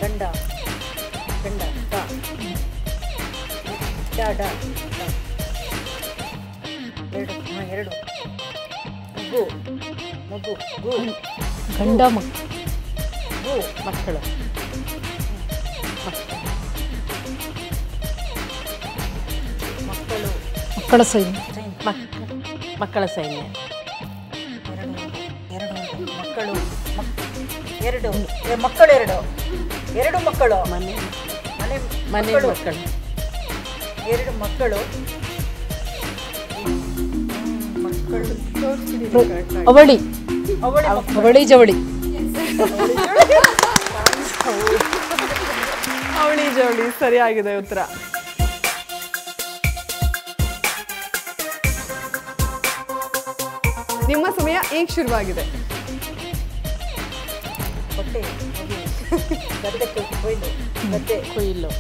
ಗಂಡ. ಗಂಡ. ಡಾಡ. ಎರಡು. ಮಗು. ಮಗು. ಗು. ಗಂಡ ಮಕ್ಕಳು. ಮಕ್ಕಳು. ಮಕ್ಕಳು. ಮಕ್ಕಳ ಸೈನ್ಯ. ಮಕ್ಕಳ ಸೈನ್ಯ. ಮಕ್ಕಳು. ಎರಡು. ಮಕ್ಕಳು. ಎರಡು ಮಕ್ಕಳು. ಮನೆ ಮನೆ ಮಕ್ಕಳು. ಎರಡು ಮಕ್ಕಳು. ಮಕ್ಕಳು. ಅವಳಿ. ಅವಳಿ ಜವಳಿ. ಅವಳಿ ಜವಳಿ ಸರಿಯಾಗಿದೆ ಉತ್ತರ. ನಿಮ್ಮ ಸಮಯ ಈಗ ಶುರುವಾಗಿದೆ. ಹೊಟ್ಟೆ. ಗದ್ದೆ ಕೊಯ್ಲು. ಗದ್ದೆ ಕೊಯ್ಲು.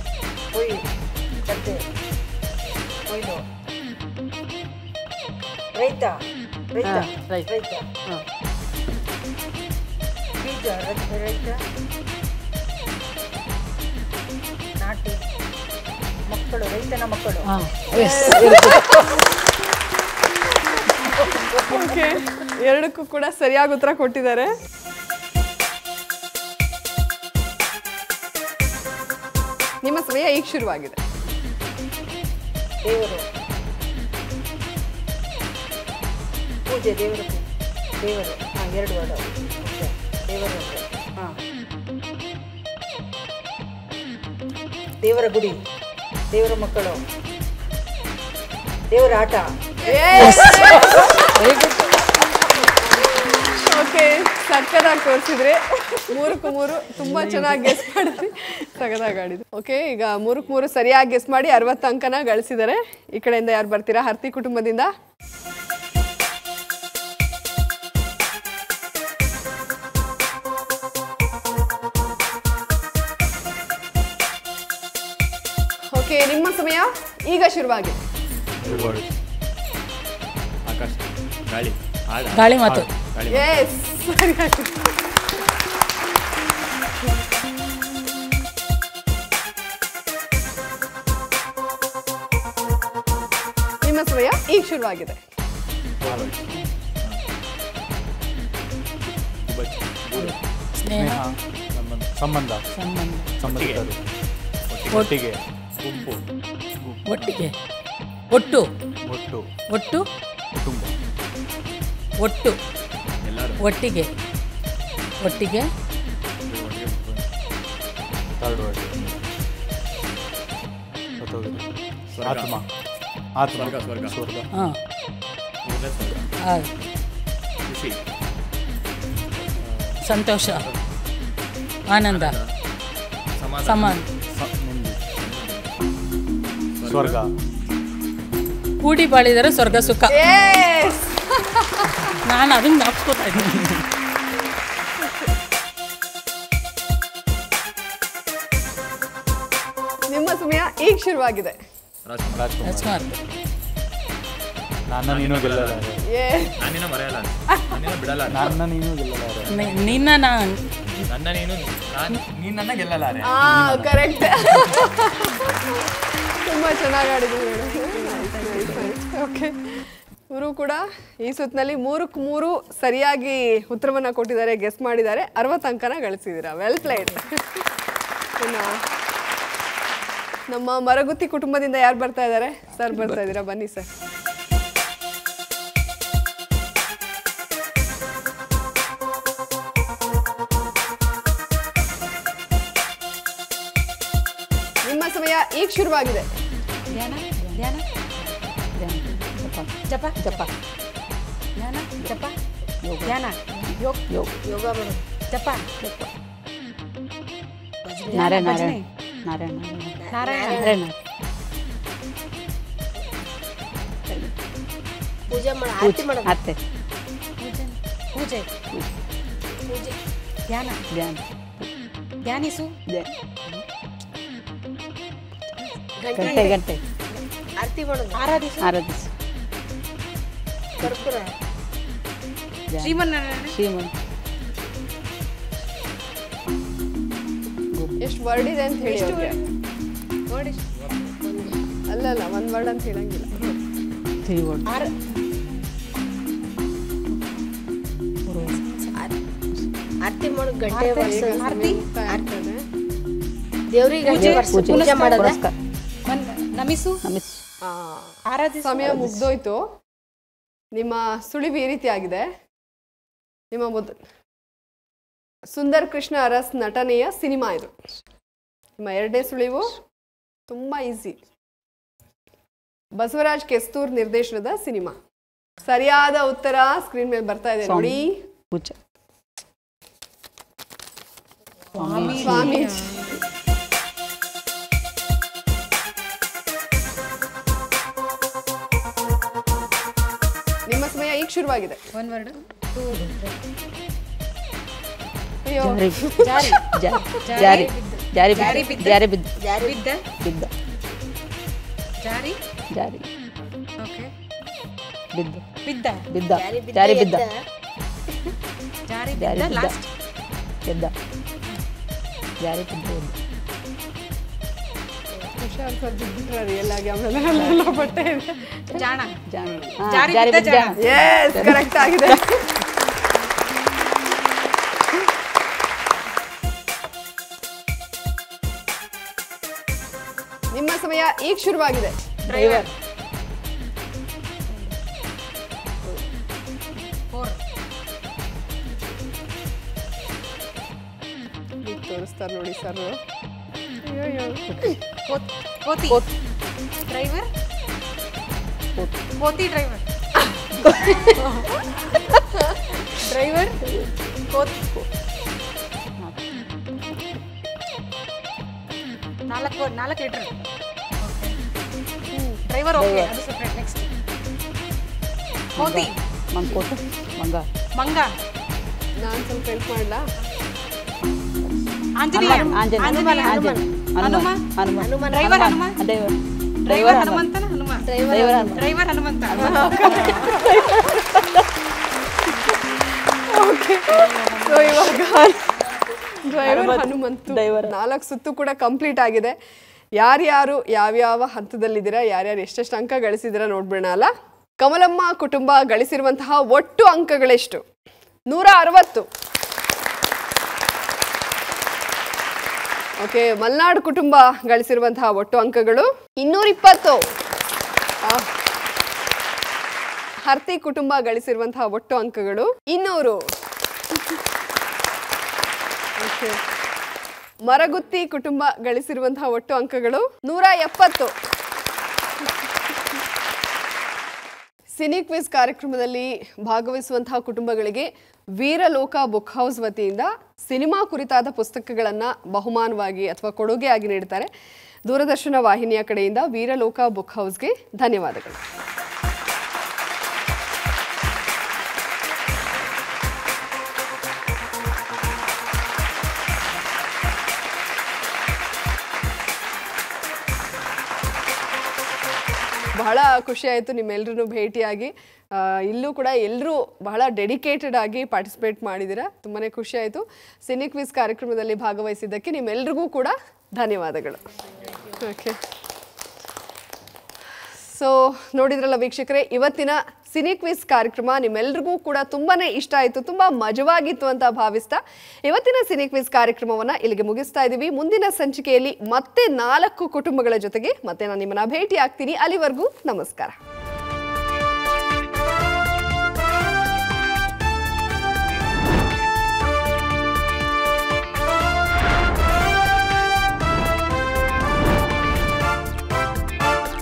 ಗದ್ದೆ ಕೊಯ್ಲು. ರೈತ. ರೈತ. ರೈತ. ರೈತ. ಬೀಜ. ರೈತ. ನಾಟಿ. ಹಾಂ ಓಕೆ, ಎರಡಕ್ಕೂ ಕೂಡ ಸರಿಯಾಗಿ ಉತ್ತರ ಕೊಟ್ಟಿದ್ದಾರೆ. ನಿಮ್ಮ ಸಮಯ ಈಗ ಶುರುವಾಗಿದೆ. ದೇವರು ಪೂಜೆ, ದೇವರು ಹಾಂ 2 ವರ್ಡ್. ಓಕೆ, ದೇವರು ಹಾಂ, ದೇವರ ಗುಡಿ, ದೇವರ ಮಕ್ಕಳು, ದೇವರ ಆಟ. ಓಕೆ, ಸಕ್ಕದಾಗಿ ತೋರಿಸಿದ್ರೆ 3ಕ್ಕೂ 3 ತುಂಬಾ ಚೆನ್ನಾಗಿ ಗೆಸ್ ಮಾಡಿದ್ರಿ, ಸಕ್ಕದಾಗಿ ಆಡಿದ್ರು. ಓಕೆ, ಈಗ 3ಕ್ಕೂ 3 ಸರಿಯಾಗಿ ಗೆಸ್ ಮಾಡಿ 60 ಅಂಕನ ಗಳಿಸಿದ್ದಾರೆ. ಈ ಕಡೆಯಿಂದ ಯಾರು ಬರ್ತೀರಾ? ಹರ್ತಿ ಕುಟುಂಬದಿಂದ ಓಕೆ, ನಿಮ್ಮ ಸಮಯ ಈಗ ಶುರುವಾಗಿದೆ. ಗಾಳಿ ಮಾತು. ಎಸ್, ಸರಿಯಾಗಿ. ನಿಮ್ಮ ಸಮಯ ಈಗ ಶುರುವಾಗಿದೆ. ಸ್ನೇಹ, ಸಂಬಂಧ, ಸಂಬಂಧಿಕರು, ಒಟ್ಟಿಗೆ, ಗುಂಪು, ಒಟ್ಟಿಗೆ, ಒಟ್ಟು, ಒಟ್ಟು, ಒಟ್ಟು, ಕುಟುಂಬ, ಒಟ್ಟು, ಒಟ್ಟಿಗೆ, ಒಟ್ಟಿಗೆ, ಥರ್ಡ್ ವರ್ಡ್, ಆತ್ಮ, ಆತ್ಮ, ಸ್ವರ್ಗ, ಹಾಂ ಸಂತೋಷ, ಆನಂದ, ಸಮಾನ, ಸ್ವರ್ಗ, ಕೂಡಿ ಬಾಳಿದರೆ ಸ್ವರ್ಗ ಸುಖ. ಎಸ್, ನಾನು ಅದನ್ನ ಜ್ಞಾಪಿಸ್ಕೊತಾ ಇದ್ದೀನಿ. ನಿಮ್ಮ ಸಮಯ ಈಗ ಶುರುವಾಗಿದೆ. ರಾಜ್ಕುಮಾರ್. ನನ್ನ ನೀನು ಗೆಲ್ಲಲಾರೆ, ಎಸ್, ನನ್ನ ನೀನು ಗೆಲ್ಲಲಾರೆ, ನಿನ್ನ ನಾನು ನನ್ನ ಗೆಲ್ಲಲಾರೆ. ಕರೆಕ್ಟ್. ತುಂಬಾ ಚೆನ್ನಾಗಿ ಆಡಿದ್ರಿ ಮೇಡಮ್. ಓಕೆ, ಇವರು ಕೂಡ ಈ ಸುತ್ತಿನಲ್ಲಿ 3ಕ್ಕೂ 3 ಸರಿಯಾಗಿ ಉತ್ತರವನ್ನ ಕೊಟ್ಟಿದ್ದಾರೆ, ಗೆಸ್ ಮಾಡಿದ್ದಾರೆ, 60 ಅಂಕನ ಗಳಿಸಿದ್ದೀರಾ. Well played. ನಮ್ಮ ಮರಗುತ್ತಿ ಕುಟುಂಬದಿಂದ ಯಾರು ಬರ್ತಾ ಇದ್ದಾರೆ? ಸರ್ ಬರ್ತಾ ಇದ್ದೀರಾ, ಬನ್ನಿ ಸರ್. ನಿಮ್ಮ ಸಮಯ ಈಗ ಶುರುವಾಗಿದೆ. ಧ್ಯಾನ, ಧ್ಯಾನ, ಜಪ, ಜಪ, ಧ್ಯಾನ, ಜಪ, ಧ್ಯಾನ, ಯೋಗ, ಯೋಗ, ಯೋಗ ಮಾಡೋದು, ಜಪ, ನಾರಾಯಣ, ಭಜನೆ, ನಾರಾಯಣ, ನಾರಾಯಣ, ನಾರಾಯಣ, ಪೂಜೆ ಮಾಡೋದು, ಆರತಿ ಮಾಡೋದು, ಅತ್ತೆ, ಪೂಜೆ, ಪೂಜೆ, ಧ್ಯಾನ, ಧ್ಯಾನ, ಧ್ಯಾನಿಸು, ಗಂಟೆ, ಗಂಟೆ, ಆರತಿ ಮಾಡೋದು, ಆರಾಧಿಸು, ಆರಾಧಿಸು, ಕರ್ಪೂರ, ಧ್ಯಾನ, ಶ್ರೀಮನ್ನಾರಾಯಣ, ಶ್ರೀಮನ್, ಎಷ್ಟು ವರ್ಡ್ ಇದೆ ಅಂತ ಹೇಳಿ. ಅವ್ರಿಗೆ. ನೋಡಿ, ಅಲ್ಲಲ್ಲ, ಒಂದು ವರ್ಡ್ ಅಂತ ಹೇಳಂಗಿಲ್ಲ. 3 ವರ್ಡ್, ಆರತಿ ಮಾಡೋದು, ಗಂಟೆ ಈಗ ಆರತಿ, ಆಗ್ತದೆ. ದೇವರಿಗೆ ಪೂಜೆ ಮಾಡೋದ, ಪುರಸ್ಕಾರ, ನಮಿಸು, ನಮಿಸ್, ಆರಾಧಿಸು, ಸಮಯ ಮುಗ್ದೋಯ್ತು. ನಿಮ್ಮ ಸುಳಿವು ಈ ರೀತಿ ಆಗಿದೆ. ನಿಮ್ಮ ಸುಂದರ್ ಕೃಷ್ಣ ಅರಸ್ ನಟನೆಯ ಸಿನಿಮಾ ಇದು. ನಿಮ್ಮ 2ನೇ ಸುಳಿವು ತುಂಬಾ ಈಸಿ. ಬಸವರಾಜ್ ಕೆಸ್ತೂರ್ ನಿರ್ದೇಶನದ ಸಿನಿಮಾ. ಸರಿಯಾದ ಉತ್ತರ ಸ್ಕ್ರೀನ್ ಮೇಲೆ ಬರ್ತಾ ಇದೆ ನೋಡಿ. ಪೂಜೆ, ಸ್ವಾಮೀಜಿ. ನಿಮ್ಮ ಸಮಯ ಈಗ ಶುರುವಾಗಿದೆ. ಒನ್ ವರ್ಡ್, ಅಯ್ಯೋ, ಜಾರಿ, ಜಾರಿ, ಜಾರಿ, ಜಾರಿ ಬಿದ್ದು, ಜಾರಿ ಬಿದ್ದು, ಜಾರಿ ಬಿದ್ದ, ಬಿದ್ದ, ಜಾರಿ, ಜಾರಿ, ಓಕೆ, ಬಿದ್ದು, ಬಿದ್ದ, ಬಿದ್ದ, ಜಾರಿ ಬಿದ್ದ, ಜಾರಿ ಜಾರಿ ಬಿದ್ದ, ಬಿದ್ದ, ಲಾಸ್ಟ್, ಎದ್ದ, ಜಾರಿ ಬಿದ್ದು, ಹುಷಾರ್ ಸರ್ ಬಿಟ್ಬಿಟ್ರೆ ರಿಯಲ್ ಆಗಿ ಆಮೇಲೆ ಬಟ್ಟೆ ಇದೆ. ಜಾಣ ಜಾರಿ ಬಿದ್ದ ಜಾಣ. ಎಸ್ ಕರೆಕ್ಟ್ ಆಗಿದೆ. ನಿಮ್ಮ ಸಮಯ ಈಗ ಶುರುವಾಗಿದೆ. ಡ್ರೈವರ್ ಈಗ ತೋರಿಸ್ತಾರೆ ನೋಡಿ ಸರ್. ಕೋತಿ ಡ್ರೈವರ್ ಕೋತಿ ಡ್ರೈವರ್ ಡ್ರೈವರ್ ಕೋತಿ 4 ಲೀಟರ್ ಡ್ರೈವರ್. ಓಕೆ ಅದು ಸೆಪರೇಟ್. ನೆಕ್ಸ್ಟ್ ಕೋತಿ ಮಂಕೋಟು ಮಂಗ ಮಂಗ ನಾನು ಸ್ವಲ್ಪ ಹೆಲ್ಪ್ ಮಾಡಲಾ? ಆಂಜನೇಯ ಆಂಜನೇಯ ಹನುಮ ಹನುಮ ಡ್ರೈವರ್ ಹನುಮ ಡ್ರೈವರ್ ಹನುಮಂತನ Hanuma driver Hanumantha. Okay so ಇವಾಗ ಡ್ರೈವರ್ ಹನುಮಂತು 4 ಸುತ್ತು ಕೂಡ ಕಂಪ್ಲೀಟ್ ಆಗಿದೆ. ಯಾರ್ಯಾರು ಯಾವ್ಯಾವ ಹಂತದಲ್ಲಿದ್ದೀರಾ, ಯಾರ್ಯಾರು ಎಷ್ಟೆಷ್ಟು ಅಂಕ ಗಳಿಸಿದ್ದೀರಾ ನೋಡ್ಬಿಡೋಣ ಅಲ್ಲ. ಕಮಲಮ್ಮ ಕುಟುಂಬ ಗಳಿಸಿರುವಂತಹ ಒಟ್ಟು ಅಂಕಗಳೆಷ್ಟು? 160. ಓಕೆ, ಮಲ್ನಾಡು ಕುಟುಂಬ ಗಳಿಸಿರುವಂತಹ ಒಟ್ಟು ಅಂಕಗಳು 220. ಹರ್ತಿ ಕುಟುಂಬ ಗಳಿಸಿರುವಂತಹ ಒಟ್ಟು ಅಂಕಗಳು 200. ಓಕೆ, ಮರಗುತ್ತಿ ಕುಟುಂಬ ಗಳಿಸಿರುವಂತಹ ಒಟ್ಟು ಅಂಕಗಳು 170. ಸಿನಿ ಕ್ವಿಜ್ ಕಾರ್ಯಕ್ರಮದಲ್ಲಿ ಭಾಗವಹಿಸುವಂತಹ ಕುಟುಂಬಗಳಿಗೆ ವೀರಲೋಕ ಬುಕ್ ಹೌಸ್ ವತಿಯಿಂದ ಸಿನಿಮಾ ಕುರಿತಾದ ಪುಸ್ತಕಗಳನ್ನು ಬಹುಮಾನವಾಗಿ ಅಥವಾ ಕೊಡುಗೆಯಾಗಿ ನೀಡ್ತಾರೆ. ದೂರದರ್ಶನ ವಾಹಿನಿಯ ಕಡೆಯಿಂದ ವೀರಲೋಕ ಬುಕ್ ಹೌಸ್ಗೆ ಧನ್ಯವಾದಗಳು. ಬಹಳ ಖುಷಿ ಆಯಿತು ನಿಮ್ಮೆಲ್ಲರೂ ಭೇಟಿಯಾಗಿ. ಇಲ್ಲೂ ಕೂಡ ಎಲ್ಲರೂ ಬಹಳ ಡೆಡಿಕೇಟೆಡ್ ಆಗಿ ಪಾರ್ಟಿಸಿಪೇಟ್ ಮಾಡಿದ್ದೀರಾ. ತುಂಬಾ ಖುಷಿ ಆಯಿತು. ಸಿನಿ ಕ್ವಿಜ್ ಕಾರ್ಯಕ್ರಮದಲ್ಲಿ ಭಾಗವಹಿಸಿದ್ದಕ್ಕೆ ನಿಮ್ಮೆಲ್ರಿಗೂ ಕೂಡ ಧನ್ಯವಾದಗಳು. ಓಕೆ, ಸೊ ನೋಡಿದ್ರಲ್ಲ ವೀಕ್ಷಕರೇ, ಇವತ್ತಿನ ಸಿನಿ ಕ್ವಿಜ್ ಕಾರ್ಯಕ್ರಮ ನಿಮ್ಮೆಲ್ರಿಗೂ ಕೂಡ ತುಂಬಾ ಇಷ್ಟ ಆಯಿತು, ತುಂಬ ಮಜವಾಗಿತ್ತು ಅಂತ ಭಾವಿಸ್ತಾ ಇವತ್ತಿನ ಸಿನಿ ಕ್ವಿಜ್ ಕಾರ್ಯಕ್ರಮವನ್ನು ಇಲ್ಲಿಗೆ ಮುಗಿಸ್ತಾ ಇದ್ದೀವಿ. ಮುಂದಿನ ಸಂಚಿಕೆಯಲ್ಲಿ ಮತ್ತೆ 4 ಕುಟುಂಬಗಳ ಜೊತೆಗೆ ಮತ್ತೆ ನಾನು ನಿಮ್ಮನ್ನ ಭೇಟಿ ಆಗ್ತೀನಿ. ಅಲ್ಲಿವರೆಗೂ ನಮಸ್ಕಾರ.